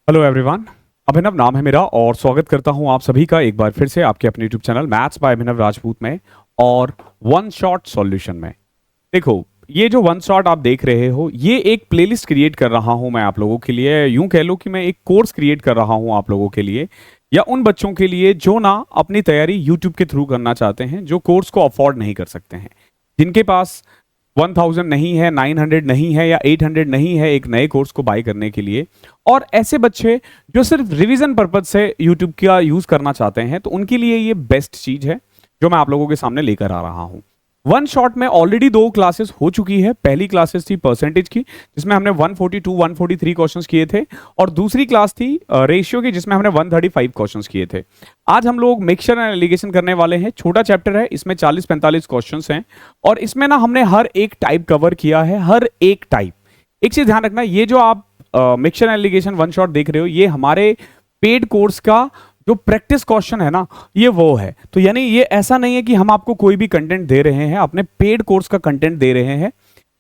Hello everyone. अभिनव नाम है मेरा और स्वागत करता हूं आप सभी का एक बार फिर से आपके अपने यूट्यूब चैनल मैथ्स बाय अभिनव राजपूत में और वन शॉट सॉल्यूशन में। देखो, ये जो वन शॉट आप देख रहे हो, ये एक प्लेलिस्ट क्रिएट कर रहा हूं मैं आप लोगों के लिए। यूं कह लो कि मैं एक कोर्स क्रिएट कर रहा हूं आप लोगों के लिए, या उन बच्चों के लिए जो ना अपनी तैयारी यूट्यूब के थ्रू करना चाहते हैं, जो कोर्स को अफोर्ड नहीं कर सकते हैं, जिनके पास 1000 नहीं है, 900 नहीं है या 800 नहीं है एक नए कोर्स को बाय करने के लिए। और ऐसे बच्चे जो सिर्फ रिवीजन पर्पज से यूट्यूब का यूज करना चाहते हैं, तो उनके लिए ये बेस्ट चीज है जो मैं आप लोगों के सामने लेकर आ रहा हूं। वन शॉट में ऑलरेडी 2 क्लासेस हो चुकी है। पहली क्लासेस थी परसेंटेज की, जिसमें हमने 142 143 क्वेश्चंस किए थे, और दूसरी क्लास थी रेशियो की, जिसमें हमने 135 क्वेश्चंस किए थे। आज हम लोग मिक्सचर एंड एलिगेशन करने वाले हैं। छोटा चैप्टर है, इसमें 40-45 क्वेश्चंस हैं, और इसमें ना हमने हर एक टाइप कवर किया है, हर एक टाइप। एक चीज ध्यान रखना, ये जो आप mixture and allegation one shot देख रहे हो, ये हमारे पेड कोर्स का जो प्रैक्टिस क्वेश्चन है ना, ये वो है। तो यानी ये ऐसा नहीं है कि हम आपको कोई भी कंटेंट दे रहे हैं, अपने पेड कोर्स का कंटेंट दे रहे हैं।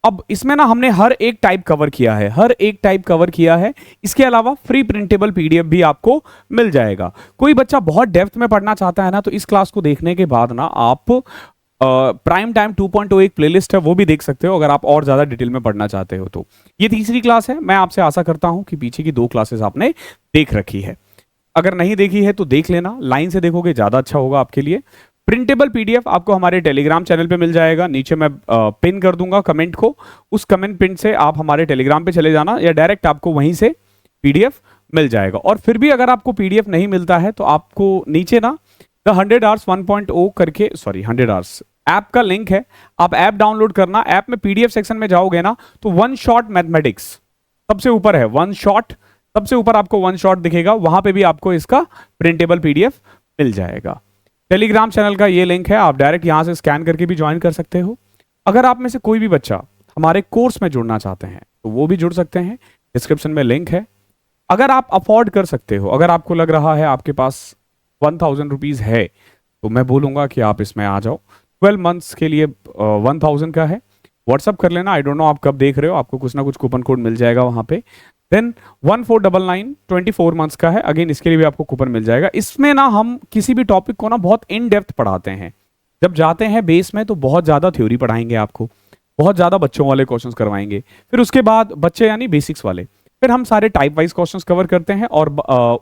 अब इसमें ना हमने हर एक टाइप कवर किया है, हर एक टाइप कवर किया है। इसके अलावा फ्री प्रिंटेबल पीडीएफ भी आपको मिल जाएगा। कोई बच्चा बहुत डेप्थ में पढ़ना चाहता है ना, तो इस क्लास को देखने के बाद ना आप प्राइम टाइम 2.0 एक प्लेलिस्ट है, वो भी देख सकते हो अगर आप और ज्यादा डिटेल में पढ़ना चाहते हो तो। ये तीसरी क्लास है। मैं आपसे आशा करता हूं कि पीछे की 2 क्लासेस आपने देख रखी है। अगर नहीं देखी है तो देख लेना, लाइन से देखोगे ज्यादा अच्छा होगा आपके लिए। प्रिंटेबल पीडीएफ आपको हमारे टेलीग्राम चैनल पे मिल जाएगा। नीचे मैं पिन कर दूंगा कमेंट को, उस कमेंट पिन से आप हमारे टेलीग्राम पे चले जाना, या डायरेक्ट आपको वहीं से पीडीएफ मिल जाएगा। और फिर भी अगर आपको पीडीएफ नहीं मिलता है, तो आपको नीचे ना द 100 आवर्स 1.0 करके, सॉरी 100 आवर्स ऐप का लिंक है, आप ऐप डाउनलोड करना। ऐप में पीडीएफ सेक्शन में जाओगे ना, तो वन शॉट मैथमेटिक्स सबसे ऊपर है, वन शॉट सबसे ऊपर आपको वन शॉट दिखेगा, वहां पे भी आपको इसका प्रिंटेबल पीडीएफ मिल जाएगा। टेलीग्राम चैनल का ये लिंक है, आप डायरेक्ट यहां से स्कैन करके भी ज्वाइन कर सकते हो। अगर आप में से कोई भी बच्चा हमारे कोर्स में जुड़ना चाहते हैं, तो वो भी जुड़ सकते हैं, डिस्क्रिप्शन में लिंक है। अगर आप अफोर्ड कर सकते हो, अगर आपको लग रहा है आपके पास 1000 रुपीज है, तो मैं बोलूंगा कि आप इसमें आ जाओ। 12 मंथ्स के लिए 1000 का है। व्हाट्सअप कर लेना, आई डोंट नो आप कब देख रहे हो, आपको कुछ ना कुछ कूपन कोड मिल जाएगा वहां पे। देन 1499 24 मंथ्स का है, अगेन इसके लिए भी आपको कूपन मिल जाएगा। इसमें ना हम किसी भी टॉपिक को ना बहुत इन डेप्थ पढ़ाते हैं। जब जाते हैं बेस में, तो बहुत ज्यादा थ्योरी पढ़ाएंगे आपको, बहुत ज्यादा बच्चों वाले क्वेश्चंस करवाएंगे। फिर उसके बाद बच्चे यानी बेसिक्स वाले, फिर हम सारे टाइप वाइज क्वेश्चंस कवर करते हैं। और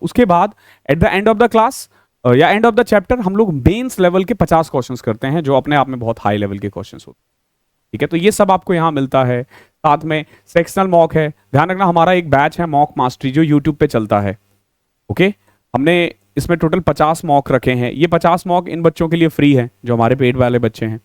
उसके बाद eight the end of the class या एंड ऑफ द चैप्टर हम लोग मेंस लेवल के 50 क्वेश्चंस करते हैं, जो अपने आप में बहुत हाई लेवल के क्वेश्चंस होते हैं। ठीक है, तो ये सब आपको यहाँ मिलता है। साथ में सेक्शनल मॉक है। ध्यान रखना, हमारा एक बैच है मॉक मास्टरी, जो यूट्यूब पे चलता है। ओके, हमने इसमें टोटल 50 मॉक रखे हैं। ये 50 मॉक इन बच्चों के लिए फ्री है, जो हमारे पेड वाले बच्चे हैं,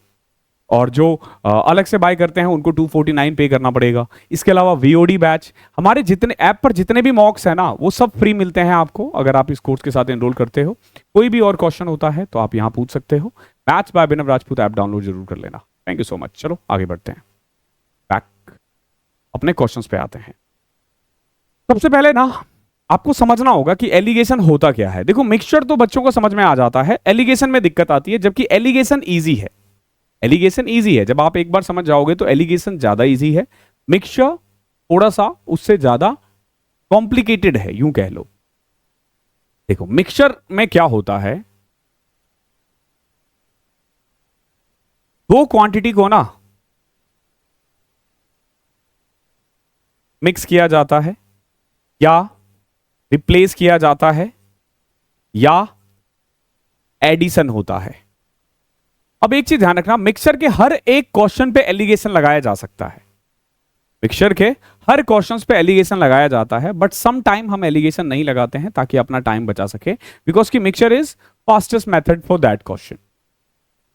और जो अलग से बाय करते हैं उनको 249 पे करना पड़ेगा। इसके अलावा वीओडी बैच, हमारे जितने ऐप पर जितने भी मॉक्स हैं ना, वो सब फ्री मिलते हैं आपको, अगर आप इस कोर्स के साथ एनरोल करते हो। कोई भी और क्वेश्चन होता है तो आप यहाँ पूछ सकते हो। Maths by Abhinav Rajput app download जरूर कर लेना। Thank you so much. चलो आगे बढ़ते हैं, बैक अपने क्वेश्चंस पे आते हैं। सबसे पहले ना आपको समझना होगा कि एलिगेशन होता क्या है। देखो, मिक्सचर तो बच्चों को समझ में आ जाता है, एलिगेशन में दिक्कत आती है, जबकि एलिगेशन ईजी है। एलिगेशन ईजी है, जब आप एक बार समझ जाओगे तो एलिगेशन ज्यादा ईजी है। मिक्सचर थोड़ा सा उससे ज्यादा कॉम्प्लिकेटेड है, यूं कह लो। देखो, मिक्सचर में क्या होता है, दो क्वांटिटी को ना मिक्स किया जाता है, या रिप्लेस किया जाता है, या एडिशन होता है। अब एक चीज ध्यान रखना, मिक्सचर के हर एक क्वेश्चन पे एलिगेशन लगाया जा सकता है। मिक्सचर के हर क्वेश्चंस पे एलिगेशन लगाया जाता है, बट सम टाइम हम एलिगेशन नहीं लगाते हैं, ताकि अपना टाइम बचा सके, बिकॉज की mixture is fastest method for that question.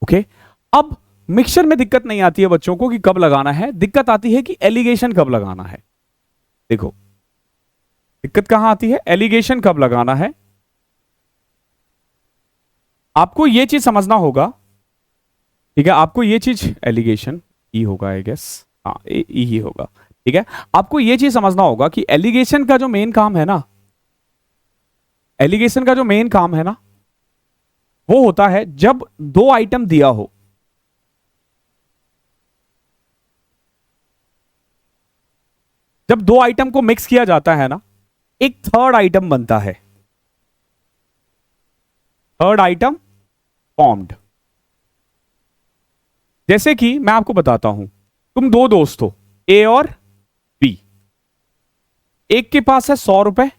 Okay, अब मिक्सचर में दिक्कत नहीं आती है बच्चों को कि कब लगाना है, दिक्कत आती है कि एलिगेशन कब लगाना है। देखो, दिक्कत कहां आती है, एलिगेशन कब लगाना है। आपको यह चीज समझना होगा, ठीक है, आपको यह चीज, एलिगेशन ई होगा आई गेस, हाँ ई ही होगा। ठीक है, आपको यह चीज समझना होगा कि एलिगेशन का जो मेन काम है ना, एलिगेशन का जो मेन काम है ना, वो होता है जब दो आइटम दिया हो, जब दो आइटम को मिक्स किया जाता है ना, एक थर्ड आइटम बनता है, थर्ड आइटम फॉर्म्ड। जैसे कि मैं आपको बताता हूं, तुम दो दोस्त हो, ए और बी। एक के पास है 100 रुपए,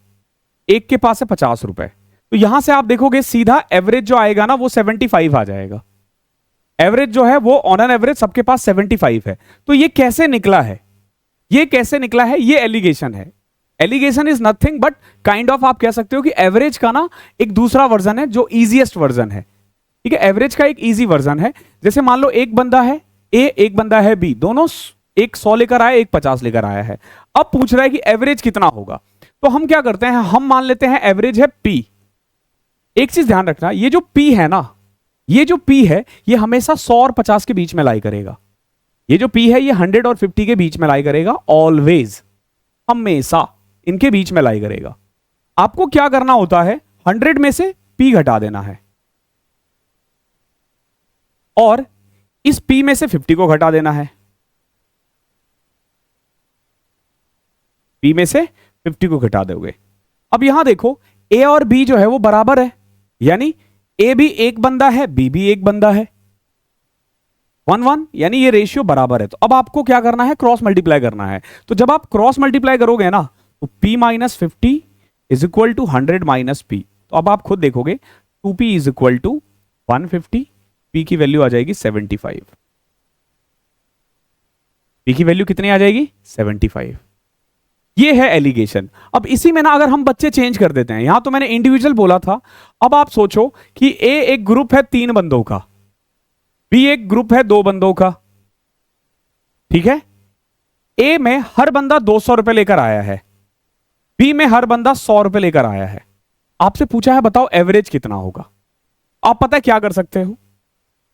एक के पास है 50 रुपए। तो यहां से आप देखोगे सीधा एवरेज जो आएगा ना वो 75 आ जाएगा। एवरेज जो है वो ऑन एन एवरेज सबके पास 75 है। तो ये कैसे निकला है, ये कैसे निकला है, ये एलिगेशन है। Allegation is nothing but kind of, आप कह सकते हो कि एवरेज का ना एक दूसरा वर्जन है जो इजीएस्ट वर्जन है। ठीक है, एवरेज का एक इजी वर्जन है। जैसे मान लो एक बंदा है ए, एक बंदा है बी, दोनों एक 100 लेकर आया, एक 50 लेकर आया है। अब पूछ रहा है कि एवरेज कितना होगा। तो हम क्या करते हैं, हम मान लेते हैं एवरेज है पी। एक चीज ध्यान रखना, ये जो पी है ना, ये जो पी है ये हमेशा 100 और 50 के बीच में लाई करेगा। ये जो पी है ये 100 और 50 के बीच में लाई करेगा, ऑलवेज, हमेशा इनके बीच में लाई करेगा। आपको क्या करना होता है, 100 में से पी घटा देना है और इस पी में से 50 को घटा देना है, पी में से 50 को घटा दोगे। अब यहां देखो ए और बी जो है वो बराबर है, यानी ए भी एक बंदा है, बी भी एक बंदा है, 1-1, यानी ये रेशियो बराबर है। तो अब आपको क्या करना है, क्रॉस मल्टीप्लाई करना है। तो जब आप क्रॉस मल्टीप्लाई करोगे ना तो p minus 50 is equal to 100 minus p. तो अब आप खुद देखोगे 2p is equal to 150, p की वैल्यू आ जाएगी 75। p की वैल्यू कितनी आ जाएगी, 75। ये है एलिगेशन। अब इसी में ना अगर हम बच्चे चेंज कर देते हैं, यहां तो मैंने इंडिविजुअल बोला था, अब आप सोचो कि ए एक ग्रुप है 3 बंदों का, बी एक ग्रुप है 2 बंदों का। ठीक है, ए में हर बंदा 200 रुपए लेकर आया है, बी में हर बंदा 100 रुपए लेकर आया है। आपसे पूछा है बताओ एवरेज कितना होगा। आप पता है क्या कर सकते हो,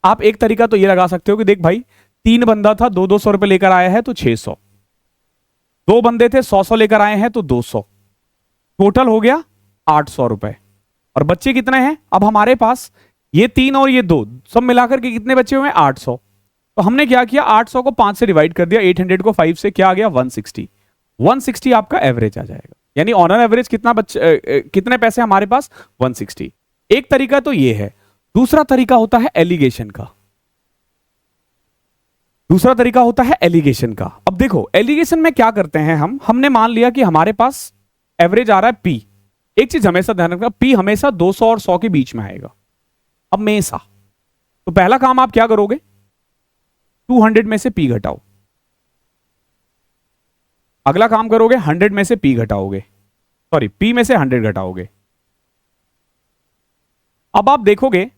आप एक तरीका तो ये लगा सकते हो कि देख भाई 3 बंदा था, 200 रुपए लेकर आया है तो 600, 2 बंदे थे 100 लेकर आए हैं तो 200, टोटल हो गया 800 रुपए। और बच्चे कितने हैं, अब हमारे पास ये 3 और ये 2 सब मिलाकर के कितने बच्चे हुए, 800। तो हमने क्या किया, 800 को 5 से डिवाइड कर दिया, 800 को 5 से, क्या आ गया 160। 160 आपका एवरेज आ जाएगा, यानी ऑन एन एवरेज कितने पैसे हमारे पास, 160। एक तरीका तो ये है। दूसरा तरीका होता है एलिगेशन का, दूसरा तरीका होता है एलिगेशन का। अब देखो एलिगेशन में क्या करते हैं हमने मान लिया कि हमारे पास एवरेज आ रहा है पी। एक चीज हमेशा ध्यान रखना, पी हमेशा 200 और 100 के बीच में आएगा हमेशा। तो पहला काम आप क्या करोगे, 200 में से पी घटाओ। अगला काम करोगे 100 में से पी घटाओगे, सॉरी पी में से 100 घटाओगे। अब आप देखोगे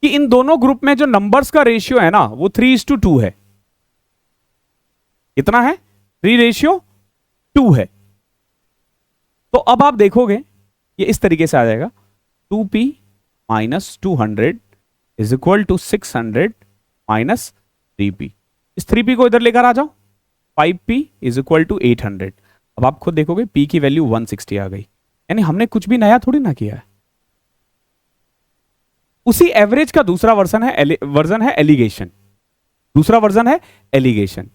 कि इन दोनों ग्रुप में जो नंबर्स का रेशियो है ना वो 3:2 है। कितना है, 3:2 है। तो अब आप देखोगे ये इस तरीके से आ जाएगा, 2p minus 200 is equal to 600 minus 3p। इस 3p को इधर लेकर आ जाओ, 5p इज इक्वल टू 800। अब आप खुद देखोगे p की वैल्यू 160 आ गई, यानी हमने कुछ भी नया थोड़ी ना किया है। उसी एवरेज का दूसरा वर्जन है एलिगेशन, दूसरा वर्जन है एलिगेशन।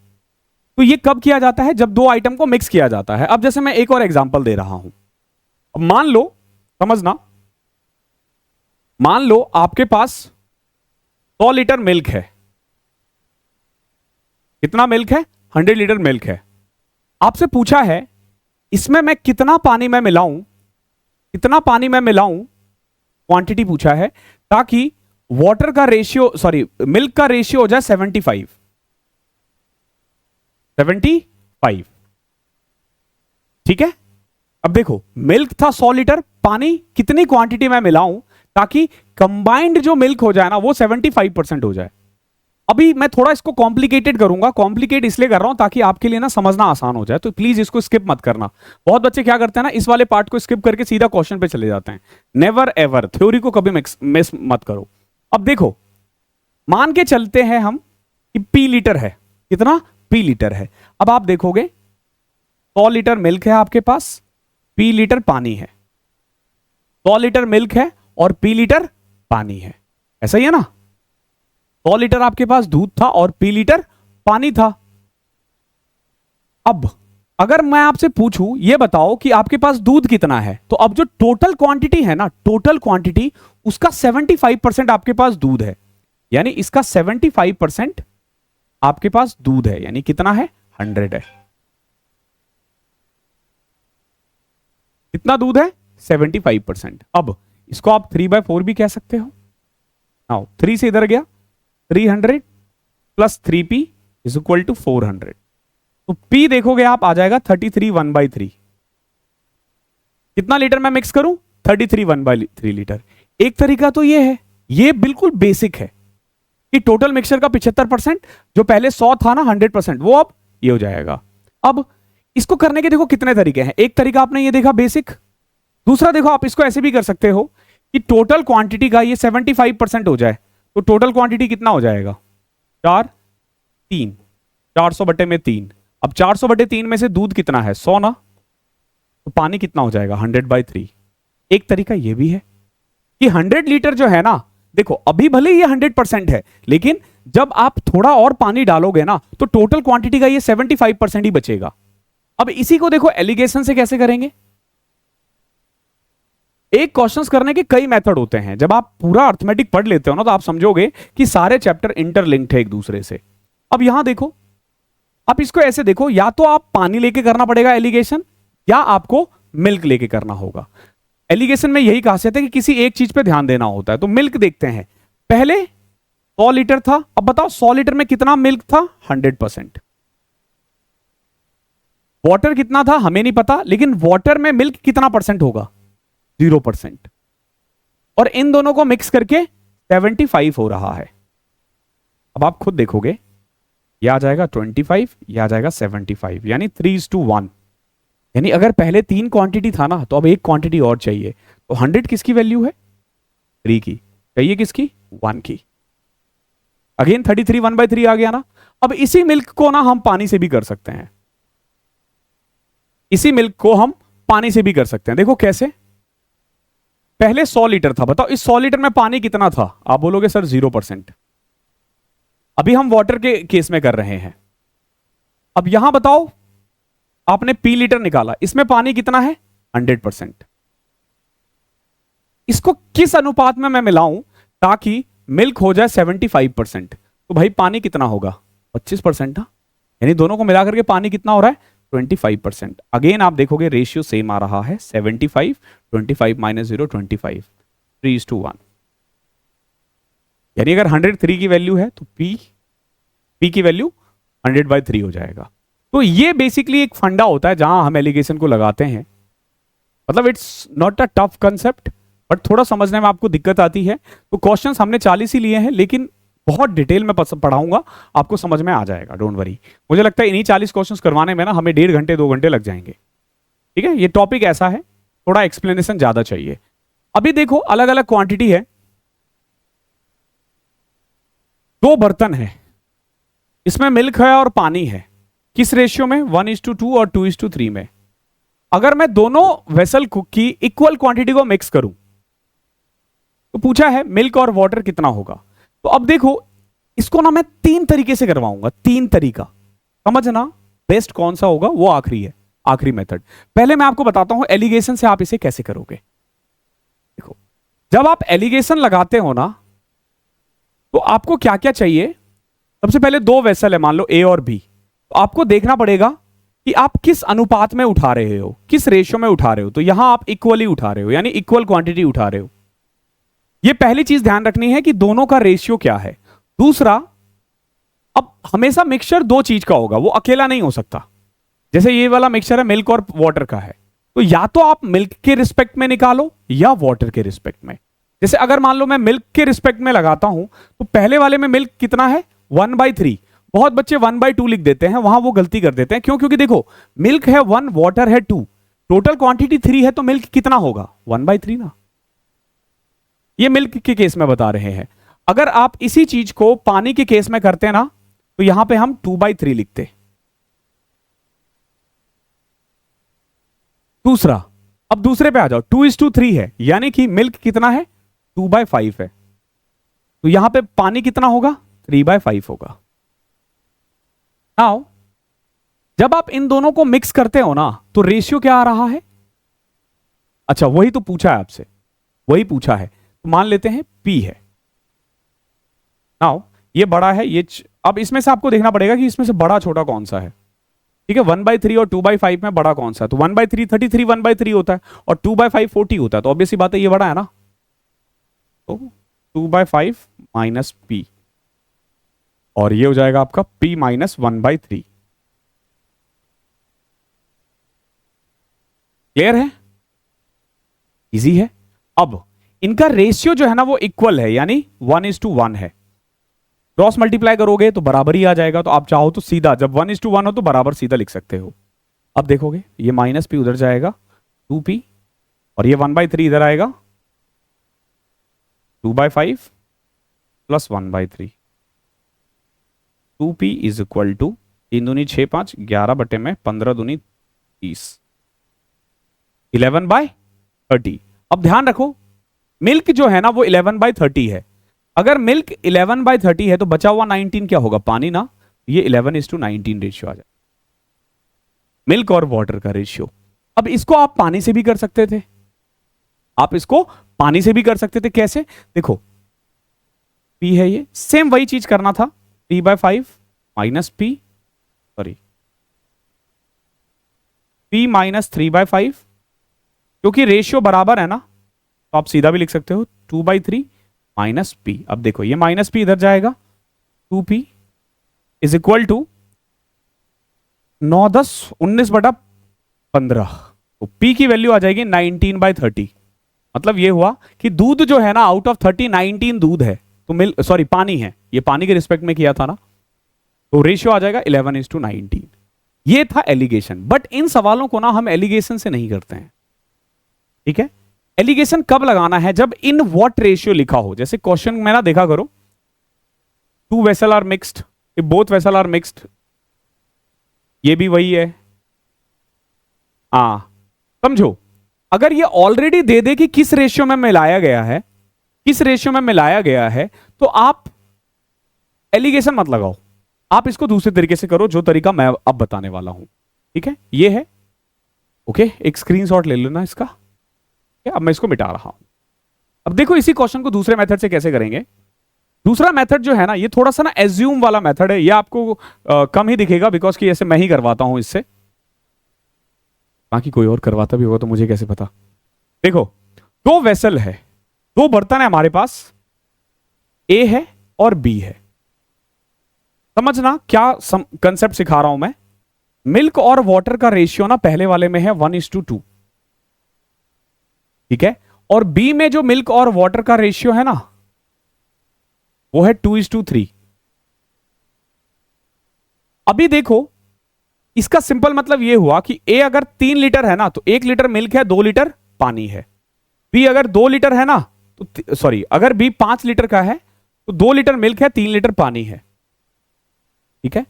तो ये कब किया जाता है, जब 2 आइटम को मिक्स किया जाता है। अब जैसे मैं एक और एग्जांपल दे रहा हूं, अब मान लो, समझना, मान लो आपके पास 100 लीटर मिल्क है। कितना मिल्क है, 100 लीटर मिल्क है। आपसे पूछा है इसमें मैं कितना पानी में मिलाऊं, कितना पानी में मिलाऊं, क्वांटिटी पूछा है, ताकि वाटर का रेशियो, सॉरी मिल्क का रेशियो हो जाए 75। ठीक है, अब देखो मिल्क था 100 लीटर, पानी कितनी क्वांटिटी में मिलाऊं ताकि कंबाइंड जो मिल्क हो जाए ना वो 75% हो जाए। अभी मैं थोड़ा इसको कॉम्प्लिकेटेड करूंगा, कॉम्प्लिकेट इसलिए कर रहा हूं ताकि आपके लिए ना समझना आसान हो जाए, तो प्लीज इसको स्किप मत करना। बहुत बच्चे क्या करते हैं ना, इस वाले पार्ट को स्किप करके सीधा क्वेश्चन पे चले जाते हैं। नेवर एवर, थ्योरी को कभी मिस मत करो। अब देखो मान के चलते हैं हम कि पी लीटर है, कितना, पी लीटर है। अब आप देखोगे 100 लीटर मिल्क है आपके पास, पी लीटर पानी है। 100 लीटर मिल्क है और पी लीटर पानी है, ऐसा ही है ना। 100 लीटर आपके पास दूध था और पी लीटर पानी था। अब अगर मैं आपसे पूछूं ये बताओ कि आपके पास दूध कितना है, तो अब जो टोटल क्वांटिटी है ना, टोटल क्वांटिटी उसका 75% आपके पास दूध है, यानी इसका 75% आपके पास दूध है, यानी कितना है 100 है। कितना दूध है 75%। अब इसको आप 3/4 भी कह सकते हो। आओ 3 से इधर गया 300 plus 3p is equal to 400। तो p देखोगे आप आ जाएगा 33 1/3। कितना लीटर मैं मिक्स करूं 33 1/3 लीटर। एक तरीका तो ये है, ये बिल्कुल बेसिक है कि टोटल मिक्सचर का 75%, जो पहले 100 था ना 100%, वो अब ये हो जाएगा। अब इसको करने के देखो कितने तरीके हैं। एक तरीका आपने ये देखा बेसिक, दूसरा देखो आप इसको ऐसे भी कर सकते हो कि टोटल क्वांटिटी का ये 75% हो जाए, तो टोटल क्वांटिटी कितना हो जाएगा 400/3। अब 400/3 में से दूध कितना है 100 ना, तो पानी कितना हो जाएगा 100/3। एक तरीका ये भी है कि 100 लीटर जो है ना, देखो अभी भले ये 100% है, लेकिन जब आप थोड़ा और पानी डालोगे ना तो टोटल क्वांटिटी का ये 75% ही बचेगा। अब इसी को देखो एलिगेशन से कैसे करेंगे। एक क्वेश्चंस करने के कई मेथड होते हैं। जब आप पूरा अर्थमेटिक पढ़ लेते हो ना तो आप समझोगे कि सारे चैप्टर इंटरलिंक्ड है एक दूसरे से। अब यहां देखो, आप इसको ऐसे देखो, या तो आप पानी लेके करना पड़ेगा एलिगेशन, या आपको मिल्क लेके करना होगा। एलिगेशन में यही खासियत है कि किसी एक चीज पे ध्यान देना होता है। तो मिल्क देखते हैं, पहले 100 लीटर था, अब बताओ 100 लीटर में कितना मिल्क था 100%। वाटर कितना था हमें नहीं पता, लेकिन वाटर में मिल्क कितना परसेंट होगा 0%। और इन दोनों को मिक्स करके 75 हो रहा है। अब आप खुद देखोगे, यह आ जाएगा 25, यह आ जाएगा 75, यानी 3:1। यानी अगर पहले 3 क्वांटिटी था ना, तो अब एक क्वांटिटी और चाहिए। तो 100 किसकी वैल्यू है 3 की, चाहिए किसकी 1 की। अगेन 33 1/3 आ गया ना। अब इसी मिल्क को ना हम पानी से भी कर सकते हैं, इसी मिल्क को हम पानी से भी कर सकते हैं। देखो कैसे, पहले 100 लीटर था, बताओ इस 100 लीटर में पानी कितना था, आप बोलोगे सर 0%। अभी हम वाटर के केस में कर रहे हैं। अब यहां बताओ, आपने पी लीटर निकाला, इसमें पानी कितना है 100%। इसको किस अनुपात में मैं मिलाऊं ताकि मिल्क हो जाए 75%, तो भाई पानी कितना होगा 25% ना, यानी दोनों को मिलाकर के पानी कितना हो रहा है 25%। अगेन आप देखोगे रेशियो सेम आ रहा है 75, 25 माइनस 0 25, 3:1। यानी अगर 103 की वैल्यू है तो पी की वैल्यू 100/3 हो जाएगा। तो ये बेसिकली एक फंडा होता है जहां हम एलिगेशन को लगाते हैं। मतलब it's not a tough concept, but थोड़ा समझने में आपको दिक्कत आती है। तो क्वेश्चंस हमने 40 ही लिए हैं, लेकिन बहुत डिटेल में पढ़ाऊंगा, आपको समझ में आ जाएगा, डोंट वरी। मुझे लगता है इन्हीं 40 क्वेश्चंस करवाने में ना हमें 1.5 घंटे 2 घंटे लग जाएंगे। ठीक है, ये टॉपिक ऐसा है, थोड़ा एक्सप्लेनेशन ज्यादा चाहिए। अभी देखो अलग अलग क्वांटिटी है, 2 बर्तन है, इसमें मिल्क है और पानी है। किस रेशियो में 1:2 और 2:3 में। अगर मैं दोनों वेसल की इक्वल क्वांटिटी को मिक्स करूं, तो पूछा है मिल्क और वाटर कितना होगा। तो अब देखो इसको ना मैं 3 तरीके से करवाऊंगा, 3 तरीका। समझना बेस्ट कौन सा होगा वो आखिरी है, आखिरी मेथड। पहले मैं आपको बताता हूं एलिगेशन से आप इसे कैसे करोगे। देखो जब आप एलिगेशन लगाते हो ना, तो आपको क्या क्या चाहिए। सबसे पहले 2 वेसल है, मान लो ए और बी। तो आपको देखना पड़ेगा कि आप किस अनुपात में उठा रहे हो, किस रेशियो में उठा रहे हो। तो यहां आप इक्वली उठा रहे हो, यानी इक्वल क्वांटिटी उठा रहे हो। ये पहली चीज ध्यान रखनी है कि दोनों का रेशियो क्या है। दूसरा, अब हमेशा मिक्सचर 2 चीज का होगा, वो अकेला नहीं हो सकता। जैसे ये वाला मिक्सचर है मिल्क और वाटर का है, तो या तो आप मिल्क के रिस्पेक्ट में निकालो या वाटर के रिस्पेक्ट में। जैसे अगर मान लो मैं मिल्क के रिस्पेक्ट में लगाता हूं, तो पहले वाले में मिल्क कितना है 1/3। बहुत बच्चे 1/2 लिख देते हैं, वहां वो गलती कर देते हैं। क्यों? क्योंकि देखो मिल्क है 1, वाटर है 2, टोटल क्वांटिटी 3 है, तो मिल्क कितना होगा 1/3 ना। ये मिल्क के केस में बता रहे हैं। अगर आप इसी चीज को पानी के केस में करते ना, तो यहां पे हम 2/3 लिखते। दूसरा, अब दूसरे पे आ जाओ, 2:3 है, यानी कि मिल्क कितना है 2/5 है, तो यहां पे पानी कितना होगा 3/5 होगा। नाउ जब आप इन दोनों को मिक्स करते हो ना तो रेशियो क्या आ रहा है? अच्छा वही तो पूछा है आपसे, वही पूछा है, तो मान लेते हैं P है। नाउ ये बड़ा है, अब इसमें से आपको देखना पड़ेगा कि इसमें से बड़ा छोटा कौन सा है। ठीक है, 1/3 और 2/5 में बड़ा कौन सा है? तो 1/3 33 1/3 होता है और 2/5 40 होता है, तो ऑब्वियसली बात है ये बड़ा है ना। तो 2/5 माइनस P, और ये हो जाएगा आपका P माइनस 1/3। क्लियर है? इजी है। अब इनका रेशियो जो है ना वो इक्वल है, यानी 1:1 है। क्रॉस मल्टीप्लाई करोगे तो बराबर ही आ जाएगा, तो आप चाहो तो सीधा जब 1:1 हो तो बराबर सीधा लिख सकते हो। अब देखोगे ये माइनस P उधर जाएगा 2P, और ये 1/3 इधर आएगा 2/5 plus 1/3। 2P is equal to 3 दूनी 6 5 11 बटे में 15 दूनी 30 11/30। अब ध्यान रखो मिल्क जो है ना वो 11/30 है। अगर मिल्क 11/30 है तो बचा हुआ 19 क्या होगा? पानी ना। ये 11:19 रेशियो आ जाए, मिल्क और वाटर का रेशियो। अब इसको आप पानी से भी कर सकते थे, आप इसको पानी से भी कर सकते थे। कैसे? देखो P है, ये सेम वही चीज करना था, 3/5 minus P, sorry P minus 3/5, क्योंकि रेशियो बराबर है ना तो आप सीधा भी लिख सकते हो 2/3 माइनस P। अब देखो ये माइनस P इधर जाएगा, 2P इज इक्वल टू 9 10 19/15, तो P की वैल्यू आ जाएगी 19/30। मतलब ये हुआ कि दूध जो है ना आउट ऑफ 30 19 दूध है, तो सॉरी पानी है, ये पानी के रिस्पेक्ट में किया था ना, तो रेशियो आ जाएगा 11:19। ये था एलिगेशन। बट इन सवालों को ना हम एलिगेशन से नहीं करते हैं, ठीक है। एलिगेशन कब लगाना है? जब इन व्हाट रेशियो लिखा हो। जैसे क्वेश्चन में ना देखा करो, 2 vessel are mixed, if both vessel are mixed, ये भी वही है। समझो, अगर ये ऑलरेडी दे दे कि किस रेशियो में मिलाया गया है, किस रेशियो में मिलाया गया है, तो आप एलिगेशन मत लगाओ, आप इसको दूसरे तरीके से करो, जो तरीका मैं अब बताने वाला हूं। ठीक है, ये है। ओके, एक स्क्रीनशॉट ले लेना इसका। अब मैं इसको मिटा रहा हूं। अब देखो इसी क्वेश्चन को दूसरे मेथड से कैसे करेंगे। दूसरा मेथड जो है ना, ये थोड़ा सा ना एज्यूम वाला मेथड है, ये आपको कम ही दिखेगा, बिकॉज कि ऐसे मैं ही करवाता हूं इससे, बाकी कोई और करवाता भी होगा तो मुझे कैसे पता। देखो, दो वेसल है, दो बर्तन है हमारे पास, ए है और बी है। समझना क्या कंसेप्ट सिखा रहा हूं मैं। मिल्क और वाटर का रेशियो ना पहले वाले में है 1:2, ठीक है, और बी में जो मिल्क और वाटर का रेशियो है ना वो है 2:3। अभी देखो, इसका सिंपल मतलब यह हुआ कि ए अगर 3 लीटर है ना तो 1 लीटर मिल्क है, 2 लीटर पानी है। बी अगर 2 लीटर है ना तो सॉरी, अगर बी 5 लीटर का है तो 2 लीटर मिल्क है, 3 लीटर पानी है। ठीक है,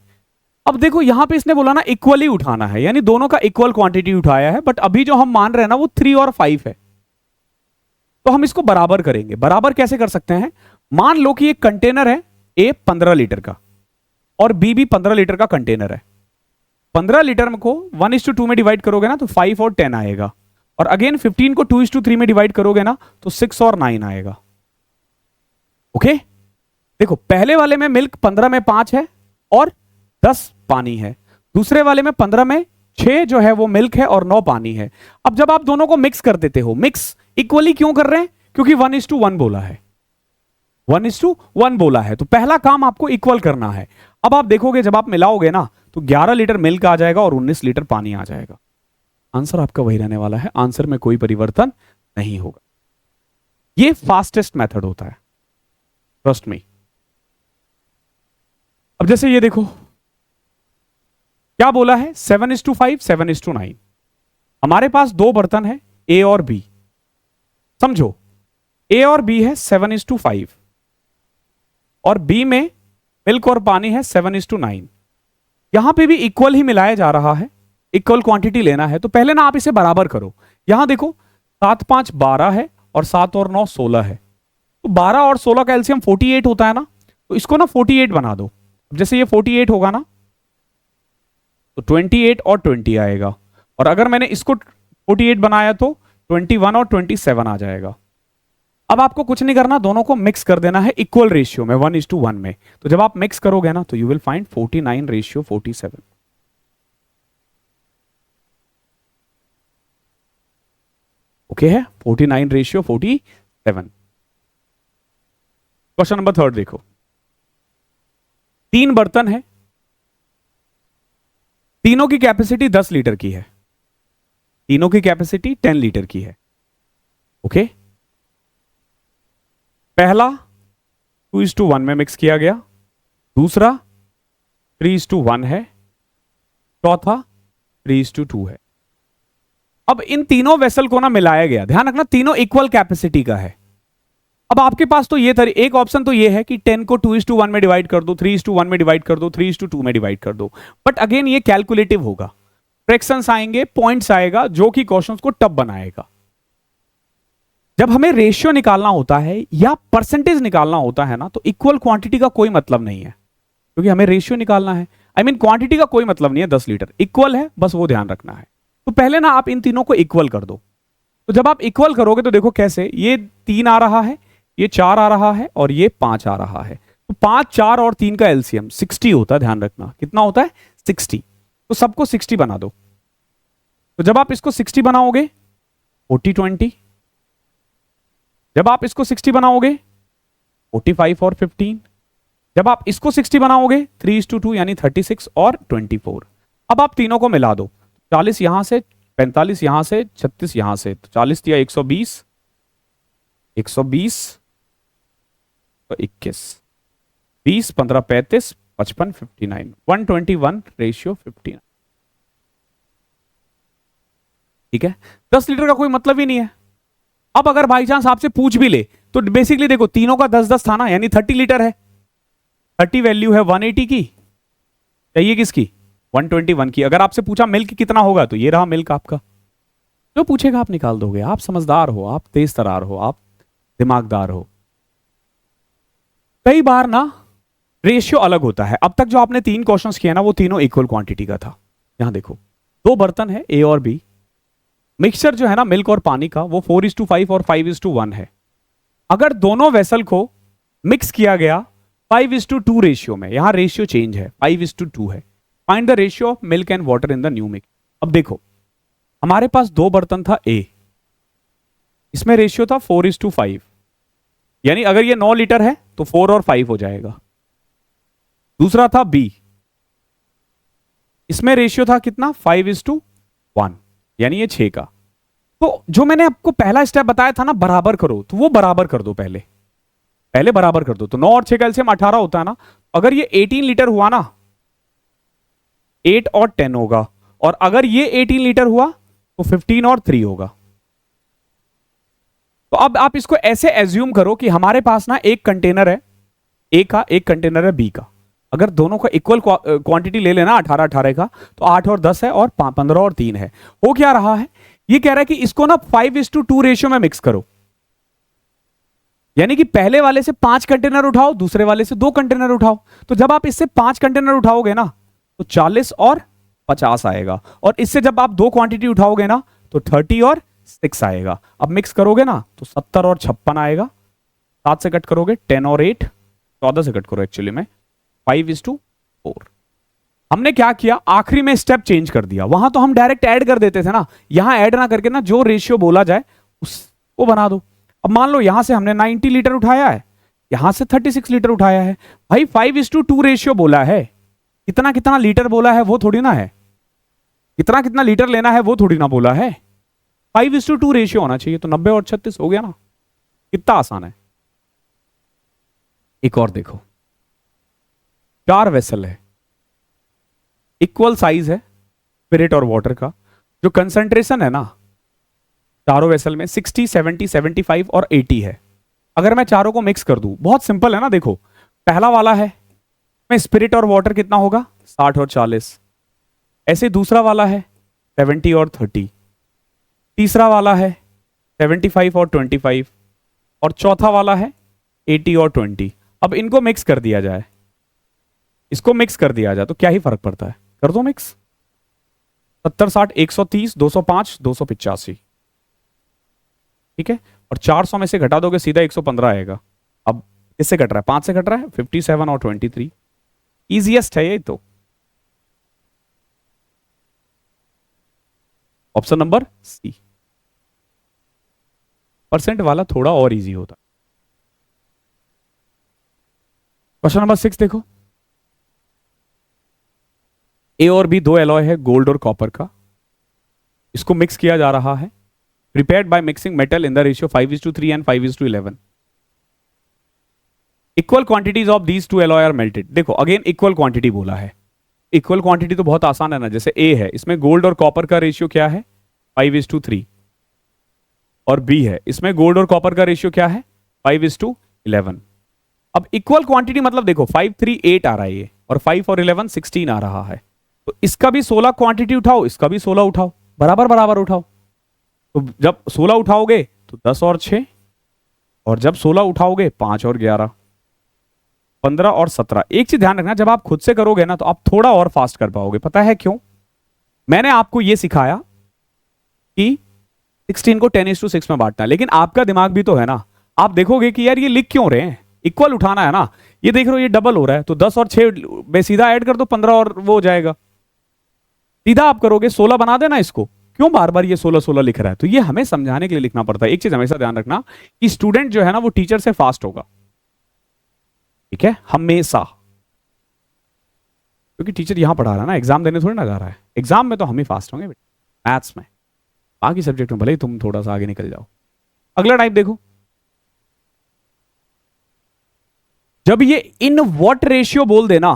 अब देखो यहां पे इसने बोला ना इक्वली उठाना है, यानी दोनों का इक्वल क्वांटिटी उठाया है, बट अभी जो हम मान रहे हैं ना वो 3 और 5 है, तो हम इसको बराबर करेंगे। बराबर कैसे कर सकते हैं? मान लो कि एक कंटेनर है ए 15 लीटर का और बी भी 15 लीटर का कंटेनर है। 15 लीटर को 1:2 में डिवाइड करोगे ना तो 5 और 10 आएगा, और अगेन 15 को 2:3 में डिवाइड करोगे ना तो 6 और 9 आएगा। ओके, देखो पहले वाले में मिल्क 15 में 5 है और 10 पानी है, दूसरे वाले में 15 में 6 जो है वो मिल्क है और 9 पानी है। अब जब आप दोनों को मिक्स कर देते हो, मिक्स इक्वली क्यों कर रहे हैं? क्योंकि 1:1 बोला है, 1:1 बोला है, तो पहला काम आपको इक्वल करना है। अब आप देखोगे जब आप मिलाओगे ना तो 11 लीटर मिल्क आ जाएगा और 19 लीटर पानी आ जाएगा। आंसर आपका वही रहने वाला है, आंसर में कोई परिवर्तन नहीं होगा। ये फास्टेस्ट मेथड होता है, ट्रस्ट मी। अब जैसे ये देखो क्या बोला है, 7:5 7:9। हमारे पास दो बर्तन है ए और बी, समझो ए और बी है 7:5 और बी में मिल्क और पानी है 7:9। यहां पे भी इक्वल ही मिलाया जा रहा है, इक्वल क्वांटिटी लेना है, तो पहले ना आप इसे बराबर करो। यहां देखो 7 5 12 है और 7 और 9 16 है, तो 12 और 16 का एलसीएम 48 होता है ना, तो इसको ना 48 बना दो। जैसे ये 48 होगा ना तो 28 और 20 आएगा, और अगर मैंने इसको 48 बनाया तो 21 और 27 आ जाएगा। अब आपको कुछ नहीं करना, दोनों को मिक्स कर देना है इक्वल रेशियो में, 1:1 में। तो जब आप मिक्स करोगे ना तो यू विल फाइंड 49:47। ओके है, 49:47। क्वेश्चन नंबर 3 देखो। 3 बर्तन है, तीनों की कैपेसिटी 10 लीटर की है, तीनों की कैपेसिटी 10 लीटर की है। ओके, पहला 2:1 में मिक्स किया गया, दूसरा 3:1 है, चौथा 3:2 है। अब इन तीनों वेसल को ना मिलाया गया, ध्यान रखना तीनों इक्वल कैपेसिटी का है। अब आपके पास तो ये एक ऑप्शन तो ये है कि 10 को 2:1 में डिवाइड कर दो, 3:1 में डिवाइड कर दो, 3:2 में डिवाइड कर दो, बट अगेन ये कैलकुलेटिव होगा, फ्रैक्शंस आएंगे, पॉइंट्स आएगा, जो कि क्वेश्चंस को टफ बनाएगा। जब हमें रेशियो निकालना होता है या परसेंटेज निकालना होता है ना, तो इक्वल क्वांटिटी का कोई मतलब नहीं है, क्योंकि हमें रेशियो निकालना है। आई मीन क्वांटिटी का कोई मतलब नहीं है, 10 लीटर इक्वल है, बस वो ध्यान रखना है। तो पहले ना आप इन तीनों को इक्वल कर दो। तो जब आप इक्वल करोगे तो देखो कैसे, ये 3 आ रहा है, ये 4 आ रहा है, और ये 5 आ रहा है। तो 5, 4 और 3 का एलसीएम 60 होता है, ध्यान रखना कितना होता है, 60। तो सबको 60 बना दो। तो जब आप इसको 60 बनाओगे 40-20, जब आप इसको 60 बनाओगे 45 और 15, जब आप इसको 60 बनाओगे 3:2 यानी 36 और 24। अब आप तीनों को मिला दो, 40 यहां से, 45 यहां से, 36 यहां से, तो 40 दिया 120, 120 तो 21, 20, 15, 35, 55, 59, 1:1:59। ठीक है, 10 लीटर का कोई मतलब ही नहीं है। अब अगर बाई चांस आपसे पूछ भी ले तो बेसिकली देखो तीनों का 10-10 था ना, यानी 30 लीटर है, 30 वैल्यू है 180 की, चाहिए किसकी, 121 की। अगर आपसे पूछा मिल्क कितना होगा तो ये रहा मिल्क आपका, जो पूछेगा आप निकाल दोगे। आप समझदार हो, आप तेज तरार हो, आप दिमागदार हो। कई बार ना रेशियो अलग होता है। अब तक जो आपने 3 क्वेश्चंस किए ना, वो तीनों इक्वल क्वांटिटी का था। यहां देखो 2 बर्तन है ए और बी, मिक्सचर जो है ना मिल्क और पानी का, वो 4:5 और 5:1 है। अगर दोनों वेसल को मिक्स किया गया 5:2 रेशियो में, यहां रेशियो चेंज है, 5:2 है। Find the ratio of milk and water in the new mix. अब देखो हमारे पास 2 बर्तन था ए, इसमें रेशियो था 4:5, यानी अगर ये 9 लीटर है तो 4 और 5 हो जाएगा। दूसरा था बी, इसमें रेशियो था कितना, 5:1, यानी ये 6 का। तो जो मैंने आपको पहला स्टेप बताया था ना, बराबर करो, तो वो बराबर कर दो, पहले बराबर कर दो। तो 9 और 6 का एलसीएम 18 होता है ना। अगर ये 18 लीटर हुआ ना, 8 और 10 होगा, और अगर ये 18 लीटर हुआ तो 15 और 3 होगा। तो अब आप इसको ऐसे एज्यूम करो कि हमारे पास ना एक कंटेनर है ए का, एक कंटेनर है बी का। अगर दोनों का इक्वल क्वांटिटी ले लेना 18-18 का, तो 8 और 10 है, और 15 और 3 है। हो क्या रहा है, ये कह रहा है कि इसको ना 5:2 रेशियो में मिक्स करो, यानी कि पहले वाले से 5 कंटेनर उठाओ, दूसरे वाले से 2 कंटेनर उठाओ। तो जब आप इससे 5 कंटेनर उठाओगे ना तो 40 और 50 आएगा, और इससे जब आप 2 क्वांटिटी उठाओगे ना तो 30 और 6 आएगा। अब मिक्स करोगे ना तो 70 और 56 आएगा। 7 से कट करोगे 10 और 8, 14 से कट करो एक्चुअली में 5:4। हमने क्या किया, आखिरी में स्टेप चेंज कर दिया। वहां तो हम डायरेक्ट ऐड कर देते थे ना, यहां ऐड ना करके ना जो रेशियो बोला जाए उसको बना दो। अब मान लो यहां से हमने 90 लीटर उठाया है, यहां से 36 लीटर उठाया है। भाई 5:2 रेशियो बोला है, कितना कितना लीटर बोला है वो थोड़ी ना है, कितना कितना लीटर लेना है वो थोड़ी ना बोला है। 5:2 रेशियो होना चाहिए। तो 90 और 36 हो गया ना, कितना आसान है। एक और देखो, 4 वेसल है, इक्वल साइज है स्पिरिट और वाटर का। जो कंसंट्रेशन है ना चारों वेसल में 60, 70, 75 और 80 है। अगर मैं चारों को मिक्स कर दूं, बहुत सिंपल है ना, देखो पहला वाला है में स्पिरिट और वाटर कितना होगा, 60 और 40। ऐसे दूसरा वाला है 70 और 30, तीसरा वाला है 75 और 25, और चौथा वाला है 80 और 20। अब इनको मिक्स कर दिया जाए, इसको मिक्स कर दिया जाए तो क्या ही फर्क पड़ता है, कर दो मिक्स। 70 60 130 205 285, ठीक है। और 400 में से घटा दोगे सीधा 115 आएगा। अब किससे घट रहा है? 5 से घट रहा है, 57 और 23। इजीएस्ट है ये तो। Option number C. परसेंट वाला थोड़ा और इजी होता है। क्वेश्चन नंबर 6 देखो। ए और बी दो एलॉय है गोल्ड और कॉपर का, इसको मिक्स किया जा रहा है। Prepared by mixing metal in the ratio 5:3 and 5:11। Equal quantities of these two alloy are melted. देखो अगेन इक्वल क्वांटिटी बोला है। इक्वल क्वांटिटी तो बहुत आसान है ना, जैसे ए है, इसमें गोल्ड और कॉपर का रेशियो क्या है? 5:3। और बी है, इसमें गोल्ड और कॉपर का रेशियो क्या है? 5:11। अब इक्वल क्वांटिटी मतलब देखो 5 3 8 आ रहा है ये, और 5 और 11 16 आ रहा है। तो इसका भी 16 क्वांटिटी उठाओ, इसका भी 16 उठाओ, बराबर बराबर उठाओ। तो जब 16 उठाओगे तो 10 और 6, और जब 16 उठाओगे 5 और 11, 15 और 17। एक चीज ध्यान रखना, जब आप खुद से करोगे ना तो आप थोड़ा और फास्ट कर पाओगे। पता है क्यों? मैंने आपको यह सिखाया कि 16 को 10:6 में बांटना है, लेकिन आपका दिमाग भी तो है ना। आप देखोगे कि यार ये लिख क्यों रहे हैं, इक्वल उठाना है ना। ये देख रहे हो ये डबल हो रहा है, तो 10 और 6 में सीधा ऐड कर दो, 15 और वो हो जाएगा। सीधा आप करोगे 16 बना देना इसको। क्यों बार बार ये 16 16 लिख रहा है? तो ये हमें समझाने के लिए लिखना पड़ता है। एक चीज हमेशा ध्यान रखना कि स्टूडेंट जो है ना वो टीचर से फास्ट होगा, ठीक है, हमेशा। क्योंकि टीचर यहां पढ़ा रहा है ना, एग्जाम देने थोड़ी ना जा रहा है। एग्जाम में तो हम ही फास्ट होंगे मैथ्स में, बाकी सब्जेक्ट में भले ही तुम थोड़ा सा आगे निकल जाओ। अगला टाइप देखो। जब ये इन व्हाट रेशियो बोल देना,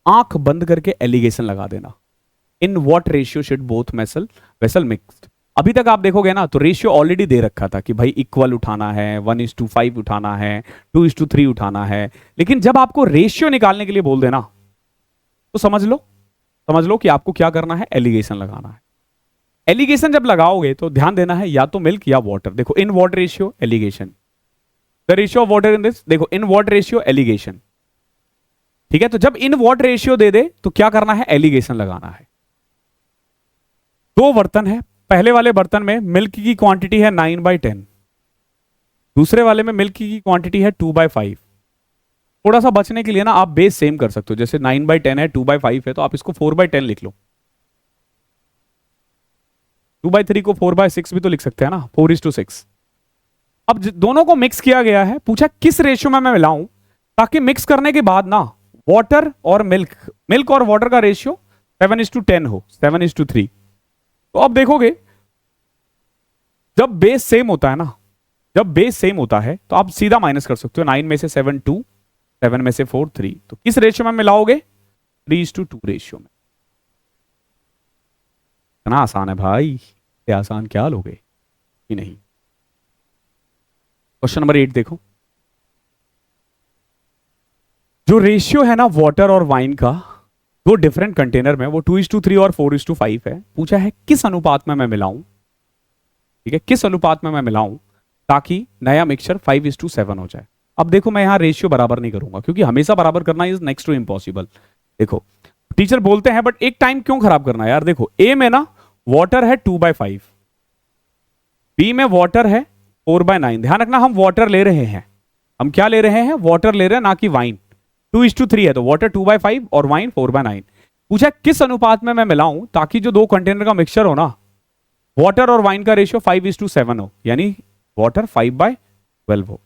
आंख बंद करके एलिगेशन लगा देना। इन what ratio should both vessel mixed. अभी तक आप देखोगे ना तो रेशियो ऑलरेडी दे रखा था कि भाई इक्वल उठाना है, 1:5 उठाना है, 2:3 उठाना है। लेकिन जब आपको रेशियो निकालने के लिए बोल देना तो समझ लो कि आपको क्या करना है, एलिगेशन लगाना है। एलिगेशन जब लगाओगे तो ध्यान देना है या तो मिल्क या वाटर। देखो in what ratio alligation, the ratio of water in this, देखो इन व्हाट रेशियो एलिगेशन, ठीक है। तो जब इन व्हाट रेशियो दे दे तो क्या करना है, एलिगेशन लगाना है। दो बर्तन है, पहले वाले बर्तन में मिल्क की क्वांटिटी है 9/10, दूसरे वाले में मिल्क की क्वांटिटी है 2/5। थोड़ा सा बचने के लिए ना आप बेस सेम कर सकते हो, जैसे 9/10 है, 2/5 है, तो आप इसको 4/10 लिख लो। 2/3 को 4/6 भी तो लिख सकते हैं ना, 4:6। अब दोनों को मिक्स किया गया है, पूछा किस रेशियो में मैं मिलाऊं ताकि मिक्स करने के बाद ना वाटर और मिल्क और वाटर का रेशियो 7:10 हो, 7:3। तो अब देखोगे जब बेस सेम होता है ना, जब बेस सेम होता है तो आप सीधा माइनस कर सकते हो। 9 में से 7 2, 7 में से 4 3। तो किस रेशियो में मिलाओगे? 3:2 रेशियो में। इतना आसान है भाई, ये आसान क्या लोगे कि नहीं। क्वेश्चन नंबर 8 देखो। जो रेशियो है ना वाटर और वाइन का, दो डिफरेंट कंटेनर में, वो 2:3 और 4:5 है। पूछा है किस अनुपात में मैं मिलाऊं, ठीक है, किस अनुपात में मैं मिलाऊं ताकि नया मिक्सचर 5:7 हो जाए। अब देखो मैं यहां रेशियो बराबर नहीं करूंगा क्योंकि हमेशा बराबर करना इज नेक्स्ट टू इम्पॉसिबल। देखो टीचर बोलते हैं बट एक टाइम क्यों खराब करना है यार। देखो ए में ना वाटर है 2/5, बी में वाटर है 4/9। ध्यान रखना हम वाटर ले रहे हैं, हम क्या ले रहे हैं, वाटर ले रहे हैं, ना कि वाइन। 2:3 है तो वाटर 2/5 और वाइन 4/9। पूछा किस अनुपात में मैं मिलाऊं ताकि जो दो कंटेनर का मिक्सचर हो ना, वाटर और वाइन का रेशियो 5:7 हो, यानी वाटर 5/12 हो।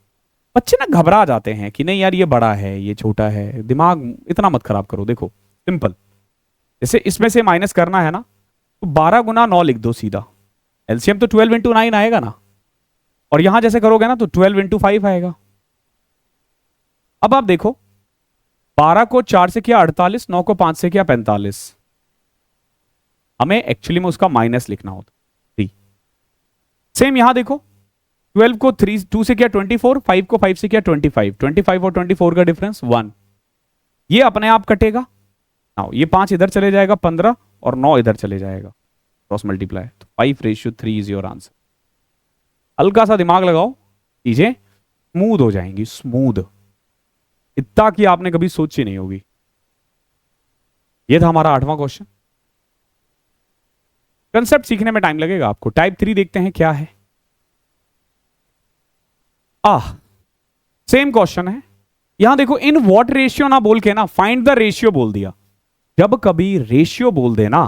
बच्चे ना घबरा जाते हैं कि नहीं यार ये बड़ा है ये छोटा है, दिमाग इतना मत खराब करो। देखो सिंपल, जैसे इसमें से माइनस करना है ना तो 12 गुना 9 लिख दो सीधा। एलसीएम तो 12 × 9 आएगा ना, और यहां जैसे करोगे ना तो 12 × 5 आएगा। अब आप देखो 12 को 4 से किया 48, 9 को 5 से किया 45। हमें एक्चुअली में उसका माइनस लिखना होता 3। सेम यहां देखो 12 को 2 से किया 24, 5 को 5 से किया 25, 25 और 24 का डिफरेंस 1। ये अपने आप कटेगा ना, ये 5 इधर चले जाएगा, 15 और 9 इधर चले जाएगा, क्रॉस मल्टीप्लाई, तो 5:3 इज योर आंसर। हल्का सा दिमाग लगाओ, चीजें स्मूथ हो जाएंगी, स्मूथ, इतना कि आपने कभी सोची नहीं होगी। ये था हमारा 8वां क्वेश्चन। कंसेप्ट सीखने में टाइम लगेगा आपको। टाइप 3 देखते हैं क्या है। सेम क्वेश्चन है। यहां देखो, इन व्हाट रेशियो ना बोल के ना फाइंड द रेशियो बोल दिया। जब कभी रेशियो बोल देना,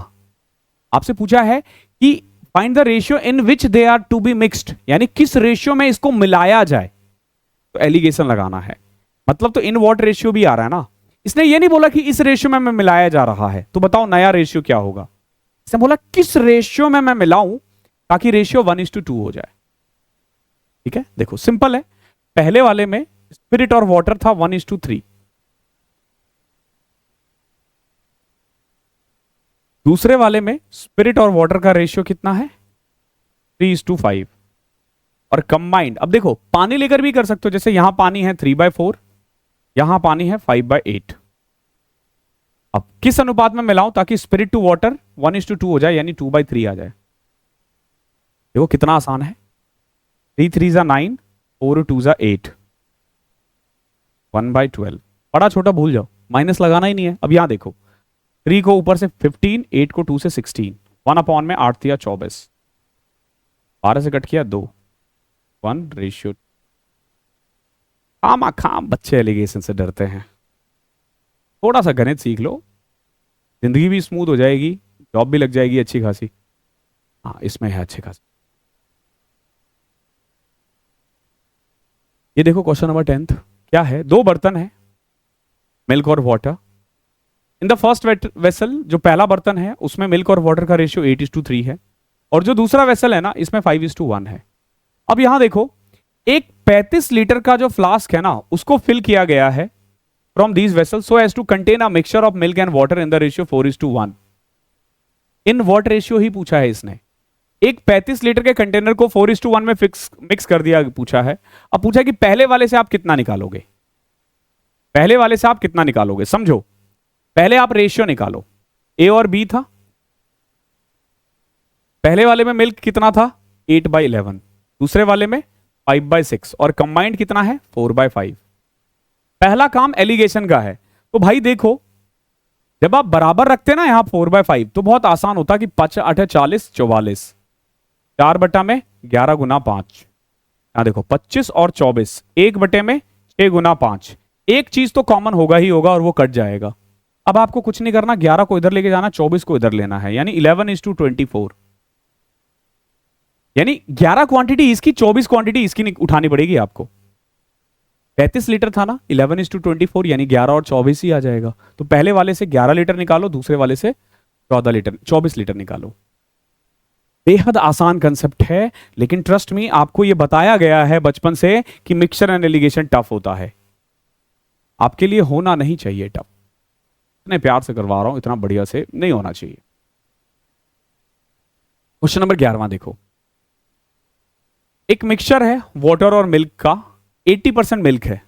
आपसे पूछा है कि find the ratio in which they are to be mixed, यानी किस रेशियो में इसको मिलाया जाए, तो एलिगेशन लगाना है। मतलब तो इन व्हाट रेशियो भी आ रहा है ना। इसने ये नहीं बोला कि इस रेशियो में मैं मिलाया जा रहा है, तो बताओ नया रेशियो क्या होगा। इसने बोला किस रेशियो में मैं मिलाऊं ताकि रेशियो 1:2 हो जाए। ठीक है, देखो सिंपल है। पहले वाले में स्पिरिट और वाटर था 1:3, दूसरे वाले में स्पिरिट और वाटर का रेशियो कितना है 3:5, और कंबाइंड, अब देखो पानी लेकर भी कर सकते हो, जैसे यहां पानी है 3/4, यहां पानी है 5/8। अब किस अनुपात में मिलाऊं ताकि स्पिरिट टू वाटर 1:2 हो जाए, यानी 2/3 आ जाए। देखो कितना आसान है। 3 3 जा 9, 4 2 जा 8, 1/12। बड़ा छोटा भूल जाओ, माइनस लगाना ही नहीं है। अब यहां देखो, 3 को ऊपर से 15, 8 को 2 से 16, 1 में 8 दिया 24, 12 से कट किया 2, 1:। खाम बच्चे एलिगेशन से डरते हैं। थोड़ा सा गणित सीख लो, जिंदगी भी स्मूथ हो जाएगी, जॉब भी लग जाएगी अच्छी खासी। हाँ, इसमें है अच्छी खासी। ये देखो क्वेश्चन नंबर 10 क्या है। दो बर्तन है, मिल्क और water. In the first vessel, जो पहला बर्तन है उसमें मिल्क और वाटर का रेशियो 8:3 है, और जो दूसरा वेसल है ना इसमें 5:1 है। अब यहां देखो, एक 35 लीटर का जो फ्लास्क है ना उसको फिल किया गया है from these vessel so as to contain a mixture of milk and water in the ratio 4:1। In what ratio ही पूछा है इसने। एक 35 लीटर के कंटेनर को 4:1 में मिक्स कर दिया पूछा है। अब पूछा है कि पहले वाले से आप कितना निकालोगे, पहले वाले से आप कितना निकालोगे। समझो, पहले आप रेशियो निकालो। ए और बी था, पहले वाले में मिल्क कितना था 8/11, दूसरे वाले में 5/6, और कंबाइंड कितना है 4/5। पहला काम एलिगेशन का है। तो भाई देखो, जब आप बराबर रखते ना यहां 4/5 तो बहुत आसान होता कि 5 8 40 44, 4/11 गुना 5। यहां देखो 25 और 24, 1/6 गुना 5। एक चीज तो कॉमन होगा ही होगा और वो कट जाएगा। अब आपको कुछ नहीं करना, 11 को इधर लेके जाना, 24 को इधर लेना है, यानी 11:24। यानी 11 क्वांटिटी इसकी, 24 क्वांटिटी इसकी उठानी पड़ेगी आपको। 35 लीटर था ना, 11:24, यानी 11 और 24 ही आ जाएगा। तो पहले वाले से 11 लीटर निकालो, दूसरे वाले से 24 लीटर निकालो। बेहद आसान कंसेप्ट है, लेकिन ट्रस्ट मी, आपको यह बताया गया है बचपन से कि मिक्सचर एंड एलिगेशन टफ होता है। आपके लिए होना नहीं चाहिए टफ। इतने प्यार से करवा रहा हूं, इतना बढ़िया से नहीं होना चाहिए। क्वेश्चन नंबर 11वां देखो। एक मिक्सचर है वाटर और मिल्क का, 80% मिल्क है।